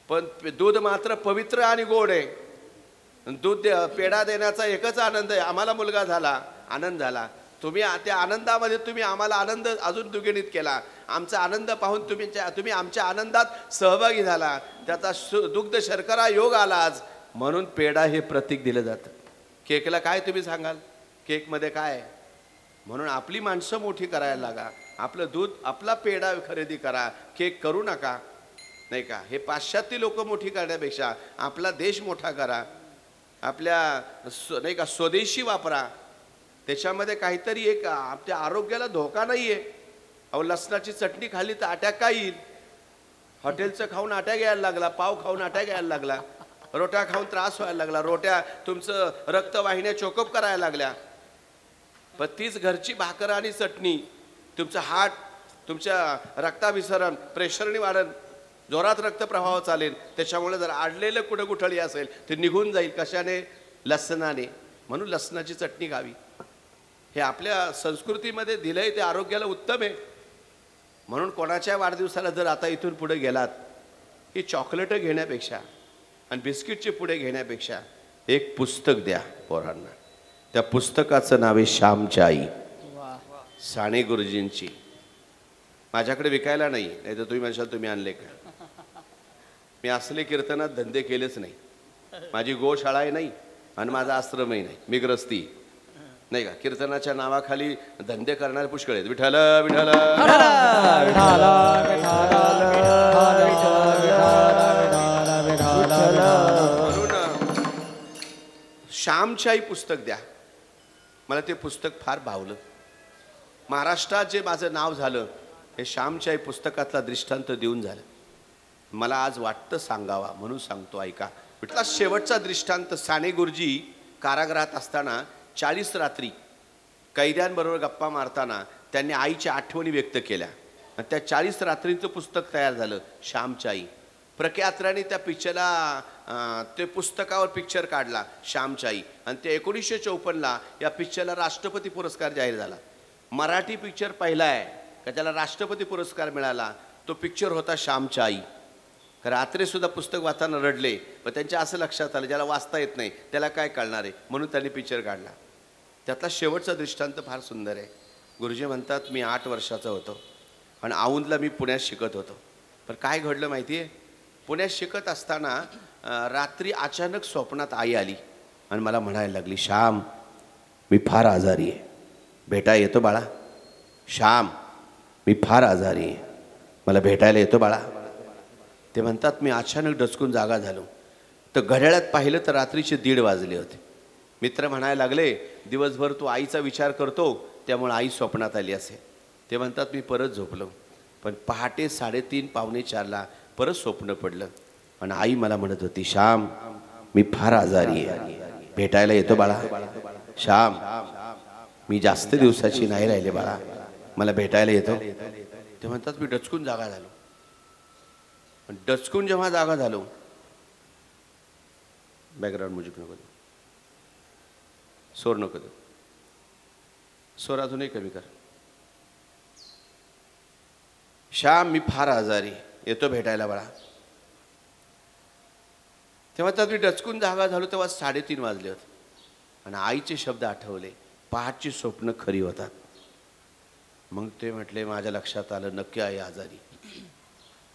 पण दूध मात्र पवित्र आणि गोड आहे. दूध पेढा देण्याचा एकच आनंद आहे. आम्हाला मुलगा झाला, आनंद झाला. तुम्ही त्या आनंदामध्ये तुम्ही आम्हाला आनंद अजून दुगणित केला. आमचा आनंद पाहून तुम्ही आमच्या आनंदात सहभागी झाला. त्याचा दुग्ध शर्करा योग आला आज, म्हणून पेढा हे प्रतीक दिलं जातं. केकला काय तुम्ही सांगाल? केकमध्ये काय आहे? म्हणून आपली माणसं मोठी करायला लागा. आपलं दूध, आपला पेढा खरेदी करा, केक करू नका, नाही का? हे पाश्चात्य लोक मोठी करण्यापेक्षा आपला देश मोठा करा. आपल्या नाही का स्वदेशी वापरा. त्याच्यामध्ये काहीतरी एक आपल्या आरोग्याला धोका नाही आहे. अहो, लसणाची चटणी खाल्ली तर अटॅक काय येईल? हॉटेलचं खाऊन अटॅक यायला लागला, पाव खाऊन अटॅक यायला लागला, रोट्या खाऊन त्रास व्हायला लागला, रोट्या तुमचं रक्तवाहिन्या चोकअप करायला लागल्या. पण तीच घरची भाकर आणि चटणी तुमचं हार्ट, तुमच्या रक्ताभिसरण, प्रेशरने वाढन, जोरात रक्तप्रवाह चालेल. त्याच्यामुळे जर आडलेलं कुठं गुठळी असेल ते निघून जाईल. कशाने? लसणाने. म्हणून लसणाची चटणी खावी. हे आपल्या संस्कृतीमध्ये दिलंय, ते आरोग्याला उत्तम आहे. म्हणून कोणाच्या वाढदिवसाला जर आता इथून पुढे गेलात, ही चॉकलेटं घेण्यापेक्षा आणि बिस्किटचे पुढे घेण्यापेक्षा एक पुस्तक द्या पोरांना. त्या पुस्तकाचं नाव आहे श्यामची आई, साने गुरुजींची. माझ्याकडे विकायला नाही, नाही तर तुम्ही म्हणशाल तुम्ही आणले का? मी असले कीर्तनात धंदे केलेच नाही. माझी गोशाळाही नाही आणि माझा आश्रमही नाही, मी ग्रस्ती, नाही का? कीर्तनाच्या नावाखाली धंदे करणारे पुष्कळ आहेत. विठ्ठल विठ्ठल म्हणून श्यामची आई पुस्तक द्या. मला ते पुस्तक फार भावलं. महाराष्ट्रात जे माझं नाव झालं हे श्यामची आई पुस्तकातला दृष्टांत देऊन झालं. मला आज वाटतं सांगावा म्हणून सांगतो, ऐका. विठला शेवटचा दृष्टांत. साने गुरुजी कारागृहात असताना 40 रात्री कैद्यांबरोबर गप्पा मारताना त्यांनी आईच्या आठवणी व्यक्त केल्या आणि त्या 40 रात्रींचं पुस्तक तयार झालं, श्यामची आई. प्रख्यात्राने त्या पिक्चरला, ते पुस्तकावर पिक्चर काढला श्यामची आई, आणि ते 1954ला या पिक्चरला राष्ट्रपती पुरस्कार जाहीर झाला. मराठी पिक्चर पहिला आहे का त्याला राष्ट्रपती पुरस्कार मिळाला. तो पिक्चर होता श्यामची आई. रात्री सुद्धा पुस्तक वाचताना रडले, पण त्यांच्या असं लक्षात आलं ज्याला वाचता येत नाही त्याला काय कळणार आहे, म्हणून त्यांनी पिक्चर काढला. त्यातला शेवटचा दृष्टांत फार सुंदर आहे. गुरुजी म्हणतात, मी 8 वर्षाचा होतो आणि औंधला मी पुण्यात शिकत होतो. पण काय घडलं माहिती आहे? पुण्यात शिकत असताना रात्री अचानक स्वप्नात आई आली आणि मला म्हणायला लागली, श्याम मी फार आजारी आहे, भेटायला येतो बाळा. श्याम मी फार आजारी आहे, मला भेटायला येतो बाळा. ते म्हणतात, मी अचानक डचकून जागा झालो तर घड्याळात पाहिलं तर रात्रीचे 1:30 वाजले होते. मित्र म्हणायला लागले, दिवसभर तू आईचा विचार करतो त्यामुळे आई स्वप्नात आली असेल. ते म्हणतात, मी परत झोपलो, पण पहाटे 3:30 पावणे 4ला परत स्वप्न पडलं आणि आई मला म्हणत होती, श्याम मी फार आजारी आहे, भेटायला येतो बाळा. श्याम मी जास्त दिवसाची नाही राहिले बाळा, मला भेटायला येतो. ते म्हणतात, मी डचकून जागा झालो. डचकून जेव्हा जागा झालो, बॅकग्राऊंड म्युझिक नको देऊ, स्वर नको देऊ, स्वर अजूनही कमी कर. श्याम मी फार आजारी, येतो भेटायला बाळा. तेव्हा तर मी डचकून जागा झालो तेव्हा 3:30 वाजले होते आणि आईचे शब्द आठवले, पहाटची स्वप्न खरी होतात. मग ते म्हटले, माझ्या लक्षात आलं नक्की आई आजारी.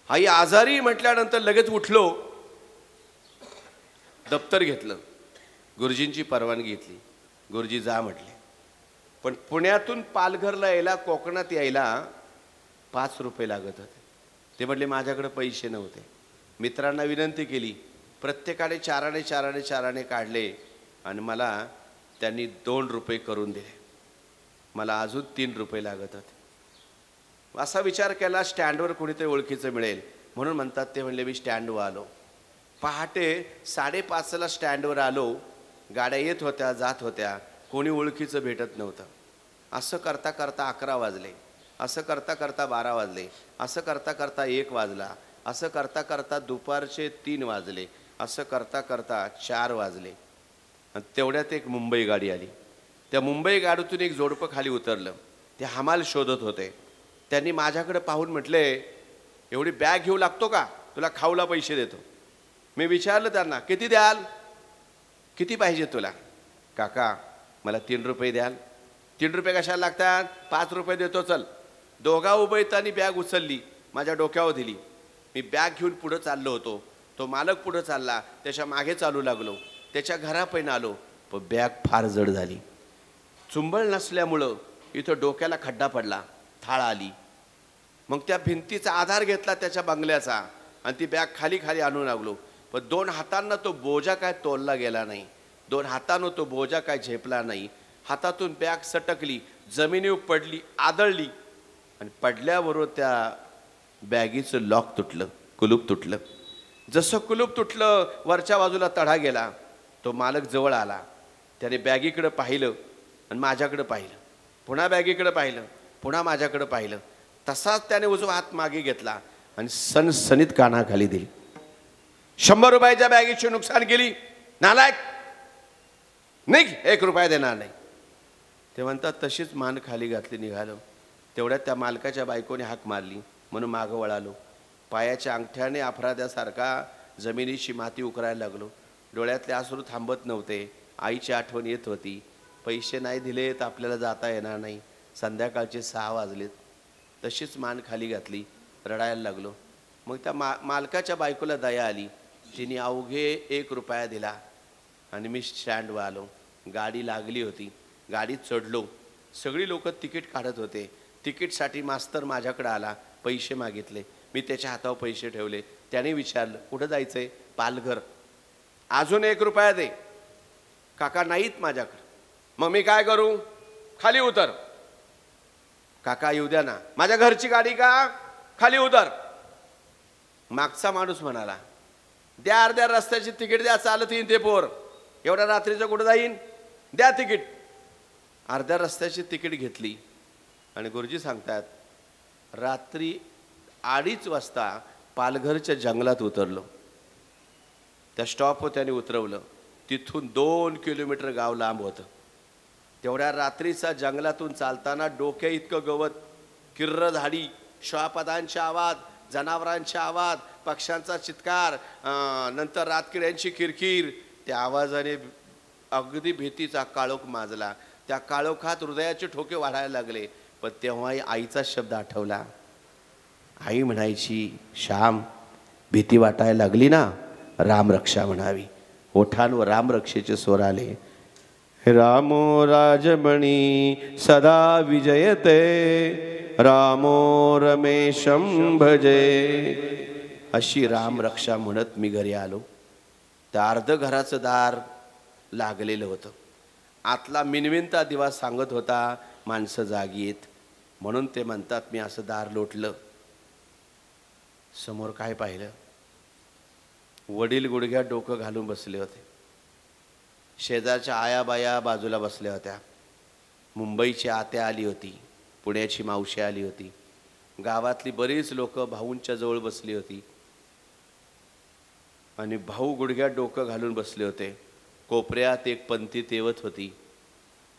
आई आजारी म्हटल्यानंतर लगेच उठलो, दप्तर घेतलं, गुरुजींची परवानगी घेतली. गुरुजी जा म्हटले. पण पुण्यातून पालघरला यायला, कोकणात यायला 5 रुपये लागत होते. ते म्हटले माझ्याकडे पैसे नव्हते. मित्रांना विनंती केली, प्रत्येकाने 4 काढले आणि मला त्यांनी 2 रुपये करून दिले. मला अजून 3 रुपये लागत होते. असा विचार केला, स्टँडवर कोणीतरी ओळखीचं मिळेल म्हणून. म्हणतात ते म्हणले, मी स्टँडवर आलो. पहाटे 5:30ला स्टँडवर आलो. गाड्या येत होत्या जात होत्या, कोणी ओळखीचं भेटत नव्हतं. असं करता करता 11 वाजले, असं करता करता 12 वाजले, असं करता करता 1 वाजला, असं करता करता दुपारचे 3 वाजले, असं करता करता 4 वाजले. आणि तेवढ्यात एक मुंबई गाडी आली. त्या मुंबई गाडीतून एक जोडपं खाली उतरलं. ते हमाल शोधत होते. त्यांनी माझ्याकडे पाहून म्हटले, एवढी बॅग घेऊ लागतो का, तुला खाऊला पैसे देतो. मी विचारलं त्यांना, किती द्याल, किती पाहिजे तुला. काका मला 3 रुपये द्याल. 3 रुपये कशाला लागतात, 5 रुपये देतो चल. दोघा उभयतानी बॅग उचलली, माझ्या डोक्यावर दिली. मी बॅग घेऊन पुढं चाललो होतो. तो मालक पुढं चालला, त्याच्या मागे चालू लागलो. त्याच्या घरापर्यंत आलो, पण बॅग फार जड झाली. चुंबळ नसल्यामुळं इथं डोक्याला खड्डा पडला, थाळ आली. मग त्या भिंतीचा आधार घेतला त्याच्या बंगल्याचा आणि ती बॅग खाली खाली आणू लागलो. पण 2 हातांना तो बोजा काय तोलला गेला नाही. 2 हातांना तो बोजा काय झेपला नाही. हातातून बॅग सटकली, जमिनीवर पडली, आदळली आणि पडल्याबरोबर त्या बॅगीचं लॉक तुटलं, कुलूप तुटलं. जसं कुलूप तुटलं, वरच्या बाजूला तडा गेला. तो मालक जवळ आला. त्याने बॅगीकडे पाहिलं आणि माझ्याकडे पाहिलं, पुन्हा बॅगीकडे पाहिलं, पुन्हा माझ्याकडे पाहिलं. तसाच त्याने उजवा हात मागे घेतला आणि सणसणीत कानाखाली दिली. 100 रुपयाच्या बॅगीची नुकसान केली, नालायक, निघ, 1 रुपया देणार नाही. ते म्हणतात तशीच मान खाली घातली, निघालो. तेवढ्यात त्या मालकाच्या बायकोने हाक मारली म्हणून मागं वळालो. पायाच्या अंगठ्याने अपराध्यासारखा जमिनीची माती उकरायला लागलो. डोळ्यातले अश्रू थांबत नव्हते. आईची आठवण येत होती. पैसे नाही दिले तर आपल्याला जाता येणार नाही. संध्याकाळचे 6 वाजलेत. तशीच मान खाली घातली, रडायला लागलो. मग त्या मालकाच्या बायकोला दया आली. तिने अवघे 1 रुपया दिला आणि मी स्टँडवर आलो. गाडी लागली होती, गाडीत चढलो. सगळी लोक तिकीट काढत होते. तिकीटसाठी मास्तर माझ्याकडे आला, पैसे मागितले. मी त्याच्या हातावर पैसे ठेवले. त्याने विचारलं, कुठं जायचंय, पालघर. अजून 1 रुपया दे. काका नाहीत माझ्याकडे. मग मी काय करू, खाली उतर. काका येऊ द्या ना, माझ्या घरची गाडी का, खाली उतर. मागचा माणूस म्हणाला, द्या अर्ध्या रस्त्याची तिकीट द्या, चालत येईन ते पोर, एवढ्या रात्रीचं कुठं जाईन, द्या तिकीट. अर्ध्या रस्त्याची तिकीट घेतली आणि गुरुजी सांगतात, रात्री 2:30 वाजता पालघरच्या जंगलात उतरलो. त्या स्टॉपवर त्याने उतरवलं. तिथून 2 किलोमीटर गाव लांब होतं. तेवढ्या रात्रीचा जंगलातून चालताना डोक्या इतकं गवत, किर्र झाडी, श्वापदांचे आवाज, जनावरांचे आवाज, पक्ष्यांचा चित्कार, नंतर रातकिड्यांची किरकिर. त्या आवाजाने अगदी भीतीचा काळोख माजला. त्या काळोखात हृदयाचे ठोके वाढायला लागले. पण तेव्हाही आईचा शब्द आठवला. आई म्हणायची, श्याम, भीती वाटायला लागली ना, रामरक्षा म्हणावी. ओठांवर रामरक्षेचे स्वर आले. रामो राजमणी सदा विजयते, रामो रमेशं भजे. अशी रामरक्षा म्हणत मी घरी आलो. त्या अर्ध घराचं दार लागलेलं होतं. आतला मिनविनता दिवा सांगत होता, माणसं जागी येत. म्हणून ते म्हणतात, मी असं दार लोटलं. समोर काय पाहिलं, वडील गुडघ्यात डोकं घालून बसले होते. शेजारच्या आयाबाया बाजूला बसल्या होत्या. मुंबईची आत्या आली होती, पुण्याची मावशी आली होती. गावातली बरीच लोक भाऊंच्या जवळ बसली होती आणि भाऊ गुडघ्यात डोकं घालून बसले होते. कोपऱ्यात एक पंथी तेवत होती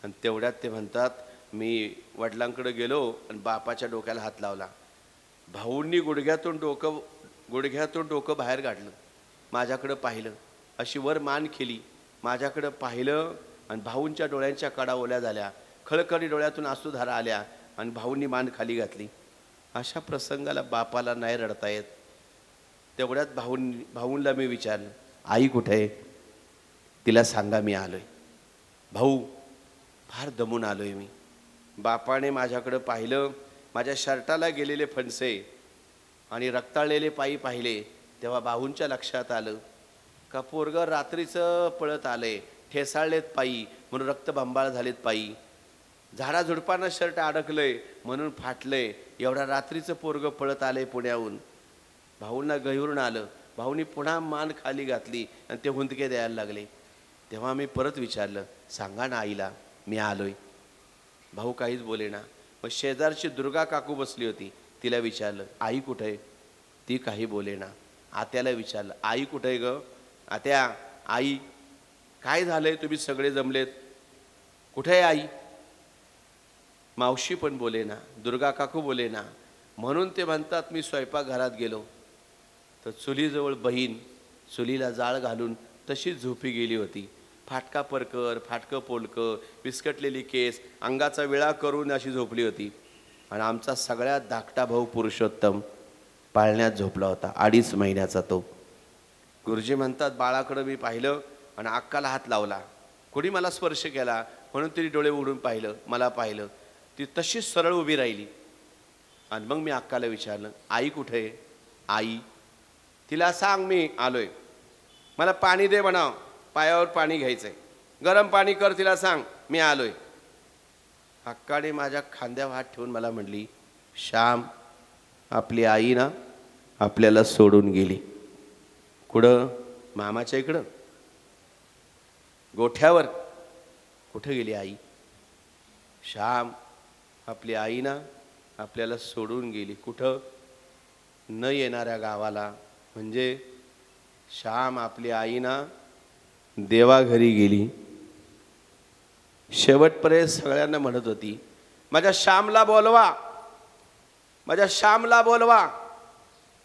आणि तेवढ्यात ते म्हणतात, मी वडिलांकडे गेलो आणि बापाच्या डोक्याला हात लावला. भाऊंनी गुडघ्यातून डोकं बाहेर काढलं, माझ्याकडं पाहिलं, अशी वर मान केली, माझ्याकडं पाहिलं आणि भाऊंच्या डोळ्यांच्या कडा ओल्या झाल्या. खळखळी डोळ्यातून अश्रुधारा आल्या आणि भाऊंनी मान खाली घातली. अशा प्रसंगाला बापाला नाही रडता येत. तेवढ्यात भाऊंला मी विचारलं, आई कुठे आहे, तिला सांगा मी आलोय. भाऊ, फार दमून आलोय मी. बापाने माझ्याकडं पाहिलं, माझ्या शर्टाला गेलेले फणसे आणि रक्ताळलेले पायी पाहिले. तेव्हा भाऊंच्या लक्षात आलं का पोरगं रात्रीचं पळत आले, ठेसाळलेत पायी म्हणून रक्तबंबाळ झालेत पायी, झाडाझुडपांना शर्ट अडकलंय म्हणून फाटलंय, एवढ्या रात्रीचं पोरगं पळत आलंय पुण्याहून. भाऊंना गहिवरून आलं. भाऊनी पुन्हा मान खाली घातली आणि ते हुंदके द्यायला लागले. तेव्हा मी परत विचारलं, सांगा ना आईला मी आलोय. भाऊ काहीच बोले ना. मग शेजारची दुर्गा काकू बसली होती, तिला विचारलं, आई कुठे आहे, ती काही बोले ना. आत्याला विचारलं, आई कुठे आहे ग, आत्या, आई काय झालंय, तुम्ही सगळे जमलेत, कुठे आहे आई. मावशी पण बोले ना, दुर्गा काकू बोले ना, म्हणून ते म्हणतात मी स्वयंपाकघरात गेलो तर चुलीजवळ बहीण चुलीला जाळ घालून तशीच झोपी गेली होती. फाटका परकर, फाटकं पोलकं, विस्कटलेली केस, अंगाचा विळा करून अशी झोपली होती. आणि आमचा सगळ्यात धाकटा भाऊ पुरुषोत्तम पाळण्यात झोपला होता, 2.5 महिन्याचा तो. गुरुजी म्हणतात बाळाकडं मी पाहिलं आणि अक्काला हात लावला. कोणी मला स्पर्श केला म्हणून तिने डोळे उघडून पाहिलं, मला पाहिलं. ती तशीच सरळ उभी राहिली. आणि मग मी अक्काला विचारलं, आई कुठे आहे? आई, तिला सांग मी आलोय, मला पाणी दे म्हणाव, पायावर पाणी घ्यायचंय, गरम पाणी कर, तिला सांग मी आलोय. अक्काने माझ्या खांद्यावर हात ठेवून मला म्हणली, श्याम, आपली आई ना आपल्याला सोडून गेली. कुठं? मामाच्या इकडं गोठ्यावर. कुठं गेली आई? श्याम, आपली आई ना आपल्याला सोडून गेली. कुठं? न येणाऱ्या गावाला. म्हणजे श्याम, आपली आई ना देवाघरी गेली. शेवटपर्यंत सगळ्यांना म्हणत होती, माझ्या श्यामला बोलवा, माझ्या श्यामला बोलवा,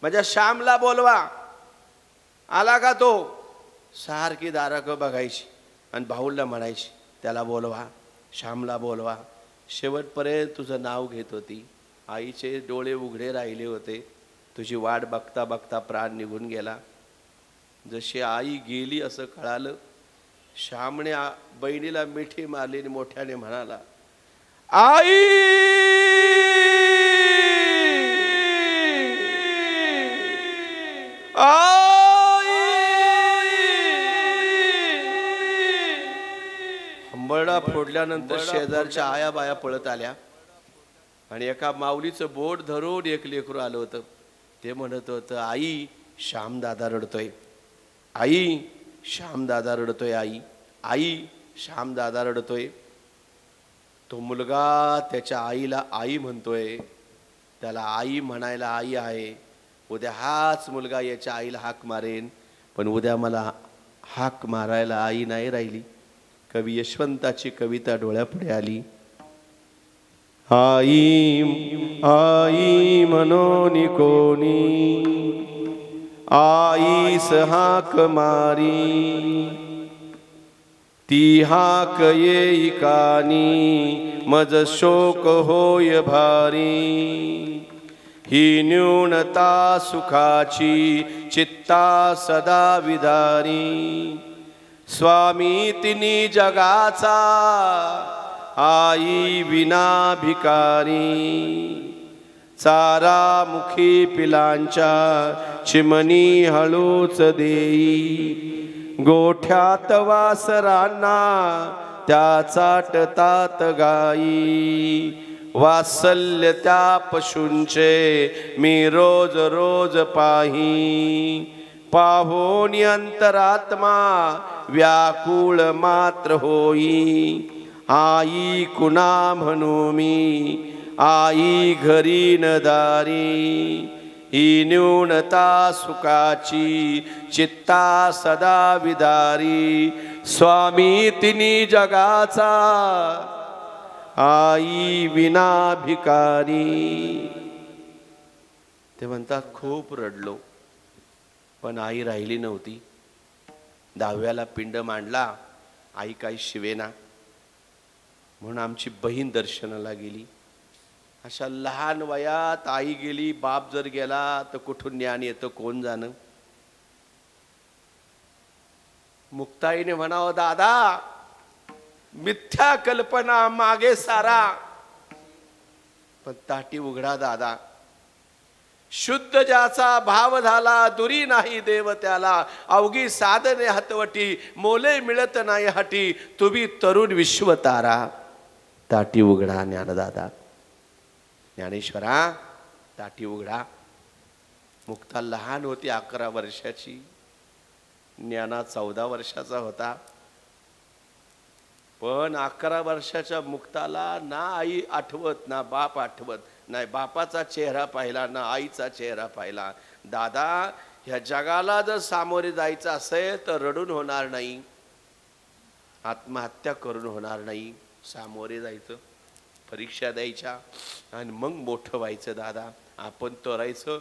माझ्या श्यामला बोलवा. आला का तो? सारखी दाराकडं बघायची आणि भाऊला म्हणायची, त्याला बोलवा, श्यामला बोलवा. शेवटपर्यंत तुझं नाव घेत होती. आईचे डोळे उघडे राहिले होते. तुझी वाट बघता बघता प्राण निघून गेला. जशी आई गेली असं कळालं, श्यामने बहिणीला मिठी मारली आणि मोठ्याने म्हणाला, आई, हंबरडा फोडल्यानंतर शेजारच्या आया बाया पळत आल्या आणि एका माऊलीचं बोट धरून एक लेकरू आलं होतं. ते म्हणत होतं, आई, श्यामदादा रडतोय, आई, श्यामदादा रडतोय, आई, आई, श्यामदादा रडतोय. तो मुलगा त्याच्या आईला आई म्हणतोय. त्याला आई म्हणायला आई आहे. उद्या हाच मुलगा याच्या आईला हाक मारेन, पण उद्या मला हाक मारायला आई नाही राहिली. कवी यशवंताची कविता डोळ्यापुढे आली. आई, आई मनोनी कोणी, आईस हाक मारी, ती हाक येई कानी, मज शोक होय भारी. ही न्यूनता सुखाची, चित्ता सदा विदारी. स्वामी तिनी जगाचा, आई विना भिकारी. चारा मुखी पिलांच्या, चिमणी हळूच देई. गोठ्यात वासरांना, त्या चाटतात गाई. वात्सल्य त्या पशूंचे, मी रोज रोज पाही. पाहोन अंतरात्मा, व्याकुळ मात्र होई. आई कुणा म्हणू मी, आई घरी न दारी. ही न्यूनता सुखाची, चित्ता सदा विदारी. स्वामी तिनी जगाचा, आई विना भिकारी. ते म्हणतात खूप रडलो, पण आई राहिली नव्हती. 10व्याला पिंड मांडला, आई काही शिवेना. म्हणून आमची बहीण दर्शनाला गेली. अशा लहान वयात आई गेली, बाप जर गेला तर कुठून ज्ञान येतं कोण जाणं. मुक्ताईने म्हणावं, दादा, मिथ्या कल्पना मागे सारा, पण ताटी उघडा दादा. शुद्ध ज्याचा भाव झाला, दुरी नाही देव त्याला. अवघी साधने हातवटी, मोले मिळत नाही हाटी. तुम्ही तरुण विश्वतारा, ताटी उघडा ज्ञानदादा. ज्ञानेश्वरा, ताटी उघडा. मुक्ता लहान होती, 11 वर्षाची. ज्ञाना 14 वर्षाचा होता. पण 11 वर्षाच्या मुक्ताला ना आई आठवत, ना बाप आठवत. नाही बापाचा चेहरा पाहिला, ना आईचा चेहरा पाहिला. दादा, ह्या जगाला जर सामोरे जायचं असेल तर रडून होणार नाही, आत्महत्या करून होणार नाही. सामोरे जायचं. परीक्षा द्यायच्या आणि मग मोठं व्हायचं दादा. आपण तरायचं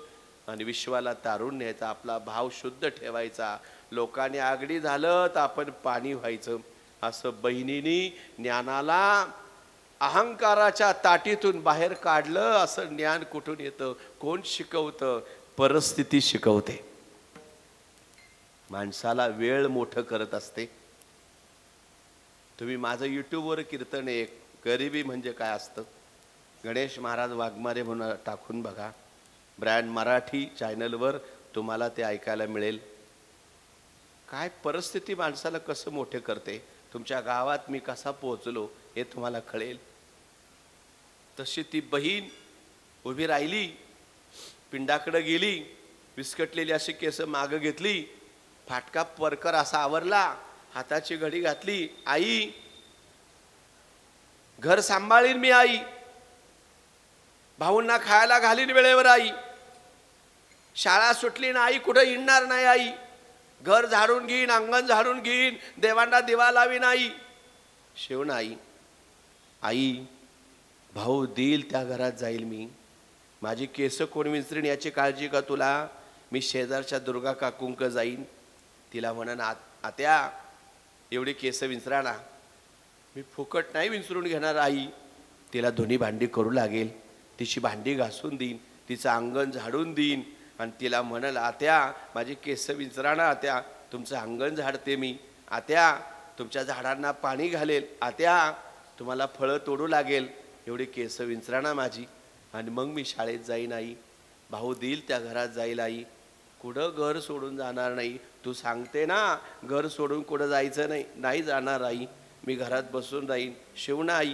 आणि विश्वाला तारून न्यायचा. आपला भाव शुद्ध ठेवायचा. लोकांनी आगडी झालं तर आपण पाणी व्हायचं. असं बहिणींनी ज्ञानाला अहंकाराच्या ताटीतून बाहेर काढलं. असं ज्ञान कुठून येतं? कोण शिकवतं? परिस्थिती शिकवते. माणसाला वेळ मोठं करत असते. तुम्ही माझं यूट्यूबवर कीर्तन एक गरिबी म्हणजे काय असतं, गणेश महाराज वाघमारे म्हणून टाकून बघा. ब्रँड मराठी चॅनलवर तुम्हाला ते ऐकायला मिळेल. काय परिस्थिती माणसाला कसं मोठे करते. तुमच्या गावात मी कसा पोहोचलो हे तुम्हाला कळेल. तशी ती बहीण उभी राहिली, पिंडाकडे गेली, विस्कटलेली अशी केस मागं घेतली, फाटका परकर असा आवरला, हाताची घडी घातली. आई, घर सांभाळीन मी आई, भाऊंना खायला घालीन वेळेवर आई, शाळा सुटली ना आई कुठं हिंडणार नाही आई, घर झाडून घेईन, अंगण झाडून घेईन, देवांना दिवा लावीन आई. शेवण आई, आई भाऊ देईल त्या घरात जाईल मी, माझी केस कोण विंचरीन याची काळजी का तुला? मी शेजारच्या दुर्गा काकूंक जाईन, तिला म्हणन आत्या एवढी केस विंचरा ना. मी फुकट नाही विंचरून घेणार आई, तिला धुणी भांडी करू लागेल, तिची भांडी घासून देईन, तिचं अंगण झाडून देईन आणि तिला म्हणाल आत्या माझी केस विंचरा ना आत्या, तुमचं अंगण झाडते मी, आत्या तुमच्या झाडांना पाणी घालेल, आत्या तुम्हाला फळं तोडू लागेल, एवढी केस विंचरा ना माझी. आणि मग मी शाळेत जाईन आई, भाऊ देईल त्या घरात जाईल आई, कुठं घर सोडून जाणार नाही. तू सांगते ना घर सोडून कुठं जायचं नाही, नाही जाणार आई, मी घरात बसून राहीन. शिवना आई,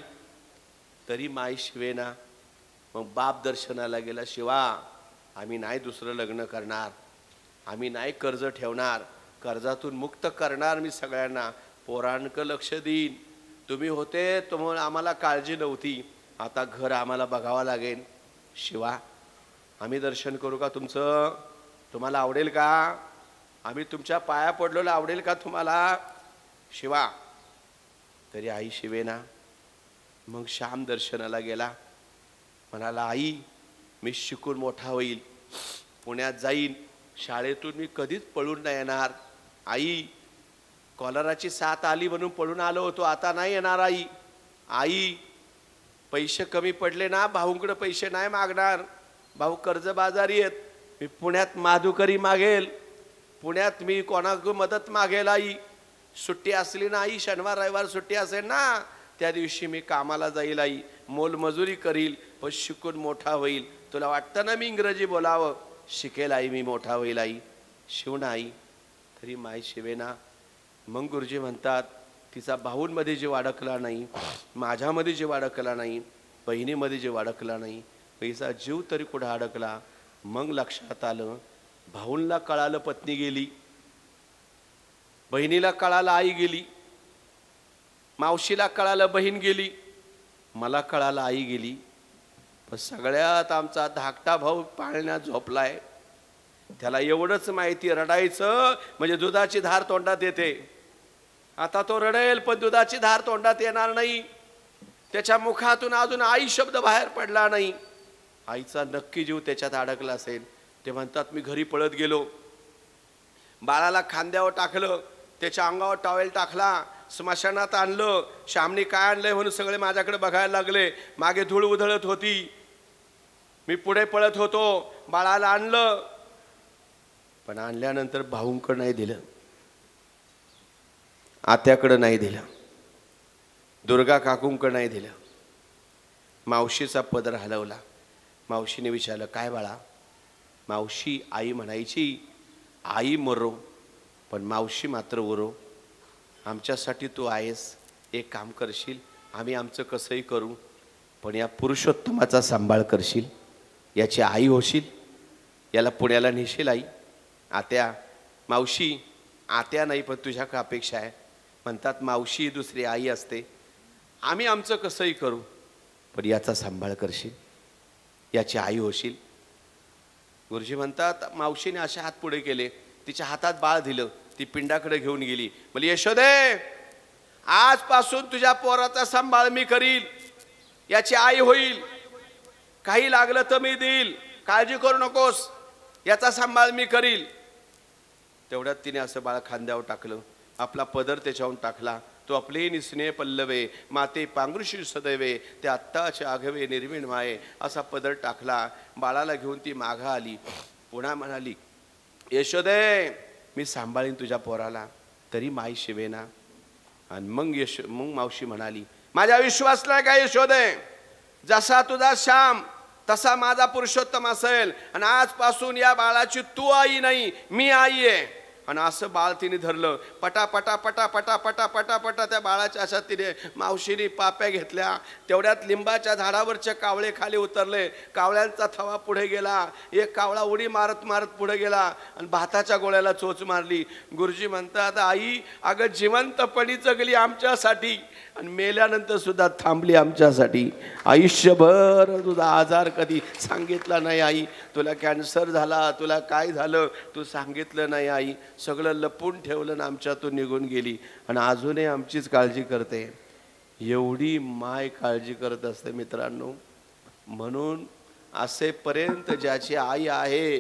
तरी माय शिवेना. मग बाप दर्शनाला गेला, शिवा आम्ही नाही दुसरं लग्न करणार, आम्ही नाही कर्ज ठेवणार, कर्जातून मुक्त करणार मी सगळ्यांना, पोरांकडं लक्ष देईन. तुम्ही होते तुम्हाला आम्हाला काळजी नव्हती, आता घर आम्हाला बघावं लागेल. शिवा आम्ही दर्शन करू का तुमचं? तुम्हाला आवडेल का? आम्ही तुमच्या पाया पडलेलं आवडेल का तुम्हाला? शिवा. तरी आई शिवेना. मग श्याम दर्शनाला गेला, म्हणाला आई मी शिकून मोठा होईल, पुण्यात जाईन, शाळेतून मी कधीच पळून नाही येणार. आई कॉलराची साथ आली म्हणून पळून आलो होतो, आता नाही येणार आई. आई पैसे कमी पडले ना, भाऊंकडे पैसे नाही मागणार, भाऊ कर्जबाजारी आहेत, मी पुण्यात माधुकरी मागेल, पुण्यात मी कोणाकडून मदत मागेल. आई सुट्टी असली ना आई, शनिवार रविवार सुट्टी असेल ना, त्या दिवशी मी कामाला जाईल आई, मोलमजुरी करील, पण शिकून मोठा होईल. तुला वाटतं ना मी इंग्रजी बोलावं? शिकेल आई, मी मोठा होईल आई. शिवना आई, तरी माय शिवेना. मग गुरुजी म्हणतात तिचा भाऊंमध्ये जे अडकला नाही, माझ्यामध्ये जे अडकला नाही, बहिणीमध्ये जे अडकला नाही, तिचा जीव तरी कुठं अडकला. मग लक्षात आलं, भाऊंना कळालं पत्नी गेली, बहिणीला कळालं आई गेली, मावशीला कळालं बहीण गेली, मला कळालं आई गेली, पण सगळ्यात आमचा धाकटा भाऊ पाळण्यात झोपलाय. त्याला एवढंच माहिती, रडायचं म्हणजे दुधाची धार तोंडात येते. आता तो रडेल पण दुधाची धार तोंडात येणार नाही. त्याच्या मुखातून अजून आई शब्द बाहेर पडला नाही. आईचा नक्की जीव त्याच्यात अडकला असेल. ते म्हणतात मी घरी पळत गेलो, बाळाला खांद्यावर टाकलं, त्याच्या अंगावर टॉवेल टाकला, स्मशानात आणलं. श्यामने काय आणलंय म्हणून सगळे माझ्याकडे बघायला लागले. मागे धूळ उधळत होती, मी पुढे पळत होतो, बाळाला आणलं, पण आणल्यानंतर भाऊंकडे नाही दिलं, आत्याकडे नाही दिलं, दुर्गा काकूंकडे नाही दिलं, मावशीचा पदर हलवला. मावशीने विचारलं काय बाळा? मावशी आई म्हणायची, आई मरो पण मावशी मात्र उरो, आमच्यासाठी तू आहेस, एक काम करशील, आम्ही आमचं कसंही करू, पण या पुरुषोत्तमाचा सांभाळ करशील, याची आई होशील, याला पुण्याला नेशील आई. आत्या मावशी, आत्या नाही पण तुझ्या का अपेक्षा आहे? म्हणतात मावशी दुसरी आई असते, आम्ही आमचं कसंही करू, पण याचा सांभाळ करशील, याची आई होशील. गुरुजी म्हणतात मावशीने असे हात पुढे केले, तिच्या हातात बाळ दिलं, ती पिंडाकडे घेऊन गेली. म्हणजे यशोदे, आजपासून तुझ्या पोराचा सांभाळ मी करील, याची आई होईल, काही लागलं तर मी देईल, काळजी करू नकोस, याचा सांभाळ मी करील. तेवढ्यात तिने असं बाळ खांद्यावर टाकलं, आपला पदर त्याच्यावरून टाकला. तो आपले निस्नेह पल्लवे माते पांघरुशी सदैवे ते आत्ताचे आघवे निर्विण माये असा पदर टाकला. बाळाला घेऊन ती मागं आली. पुन्हा म्हणाली, यशोदे मी सांभाळीन तुझ्या पोराला. तरी माई शिवेना. आणि मग मावशी म्हणाली, माझ्या विश्वास नाही का यशोदे, जसा तुझा श्याम तसा माझा पुरुषोत्तम असेल. आणि आजपासून या बाळाची तू आई नाही, मी आई आहे. आणि असं बाळ तिने धरलं. पटा पटा पटा पटा पटा पटा पटा त्या बाळाच्या अशा तिने मावशीने पाप्या घेतल्या. तेवढ्यात लिंबाच्या झाडावरचे कावळे खाली उतरले. कावळ्यांचा थवा पुढे गेला. एक कावळा उडी मारत मारत पुढे गेला आणि भाताच्या गोळ्याला चोच मारली. गुरुजी म्हणतात, आई अगं जिवंतपणी जगली आमच्यासाठी आणि मेल्यानंतर सुद्धा थांबली आमच्यासाठी. आयुष्यभर तुझा आजार कधी सांगितला नाही आई. तुला कॅन्सर झाला, तुला काय झालं तू सांगितलं नाही आई. सगळं लपून ठेवलं ना आमच्यातून निघून गेली आणि अजूनही आमचीच काळजी करते. एवढी माय काळजी करत असते मित्रांनो. म्हणून असेपर्यंत ज्याची आई आहे,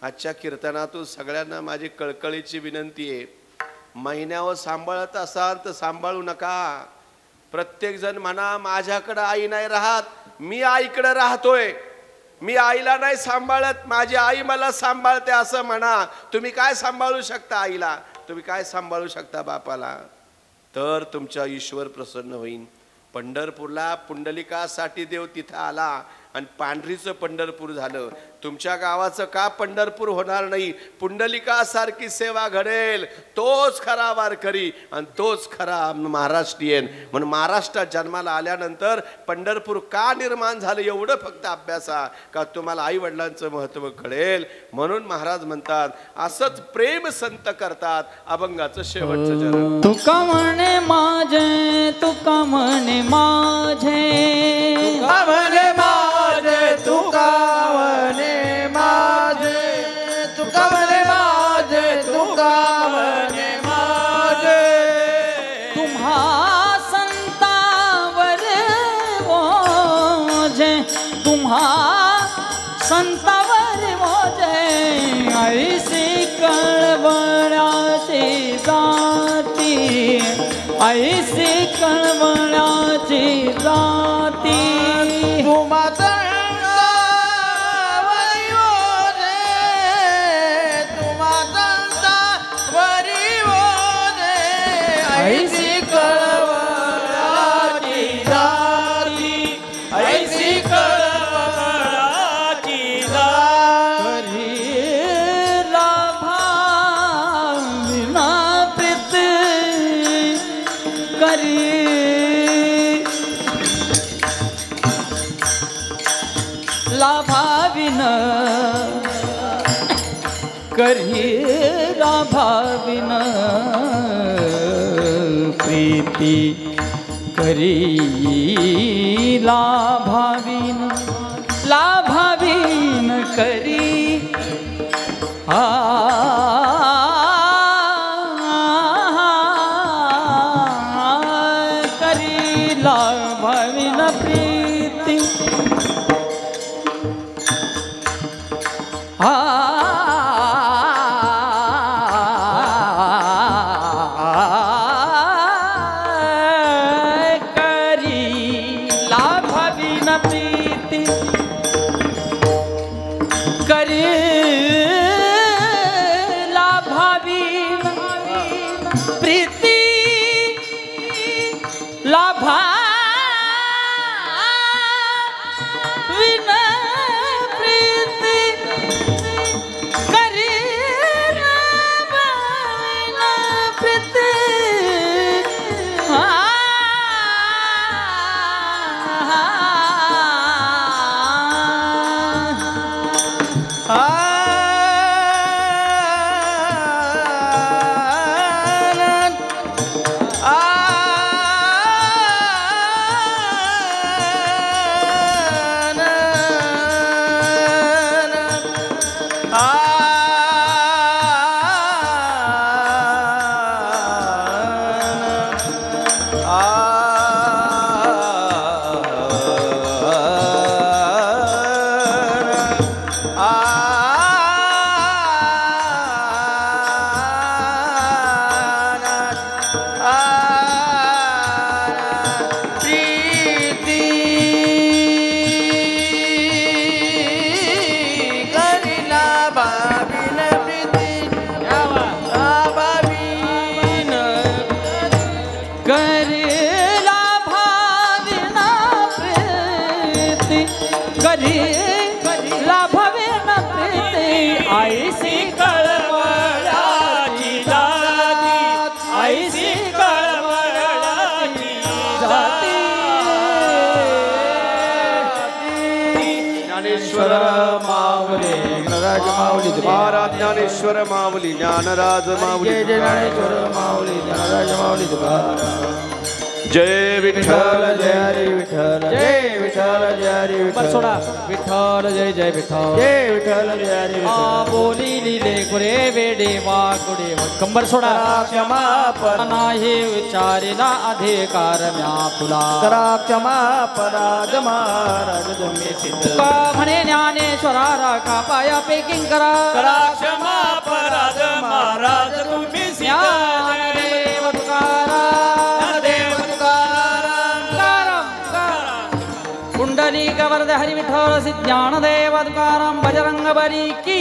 आजच्या कीर्तनातून सगळ्यांना माझी कळकळीची विनंती आहे, महिन्यावर सांभाळत असाल तर सांभाळू नका. प्रत्येक जण म्हणा माझ्याकडे आई नाही राहत, मी आईकडे राहतोय, मी आईला नाही सांभाळत, माझी आई मला सांभाळते असं म्हणा. तुम्ही काय सांभाळू शकता आईला, तुम्ही काय सांभाळू शकता बापाला, तर तुमचा ईश्वर प्रसन्न होईल. पंढरपूरला पुंडलिकासाठी देव तिथं आला आणि पांढरीचं पंढरपूर झालं. तुमच्या गावाचं का पंढरपूर होणार नाही? पुंडलिकासारखी सेवा घडेल तोच खरा वारकरी आणि तोच खरा महाराष्ट्रीयन. म्हणून महाराष्ट्रात जन्माला आल्यानंतर पंढरपूर का निर्माण झालं एवढं फक्त अभ्यासा, का तुम्हाला आई वडिलांचं महत्त्व कळेल. म्हणून महाराज म्हणतात, असंच प्रेम संत करतात अभंगाचं शेवटचं चरण. तुका म्हणे माझे, तुका म्हणे माझे, तुका म्हणे माझे, तुका म्हणे माझे, तुका म्हणे माझे, तुका म्हणे माझे. तुम्हा संतावर ओझे, तुम्हा संतावर ओझे, ऐसी कळवळाची जाती, ऐसी कळवळाची जाती. तुम्हा संतावरी ओझे, तुम्हा संतावरी ओझे, ऐसी कळवळाची जाती, ऐसी कळवळाची जाती. करी लाभाविन प्रीती, करी लाभाविन, लाभाविन करी करी लाभाविन प्रीती. ऐसी कळवळाची जाती ऐसी कळवळाची जाती ज्ञानेश्वर माऊली ज्ञानराज माऊली महाराज ज्ञानेश्वर माऊली ज्ञानराज माऊली जय जय ज्ञानेश्वर माऊली ज्ञानराज माऊली जय विठ्ठल जय हरी विठ्ठल जय विठ्ठल जय हरी बरं विठ्ठल सोडा विठ्ठल जय जय विठ्ठल जय विठ्ठल जय हरी आ बोली लिले गुरे वेडे वाकुडे कंबर सोडा क्षमा पर नाही विचारिला अधिकार म्या तुला करा क्षमा पराज महाराज तुम्ही सिद्ध का म्हणे ज्ञानेश्वरा राखा पाया पेकिंग करा करा क्षमा पराध महाराज तुम्ही ज्ञानदेव तुकाराम देव तुकाराम कुंडली गवर्ध हरि विठ्ठल ज्ञानदेव तुकाराम बजरंग बली की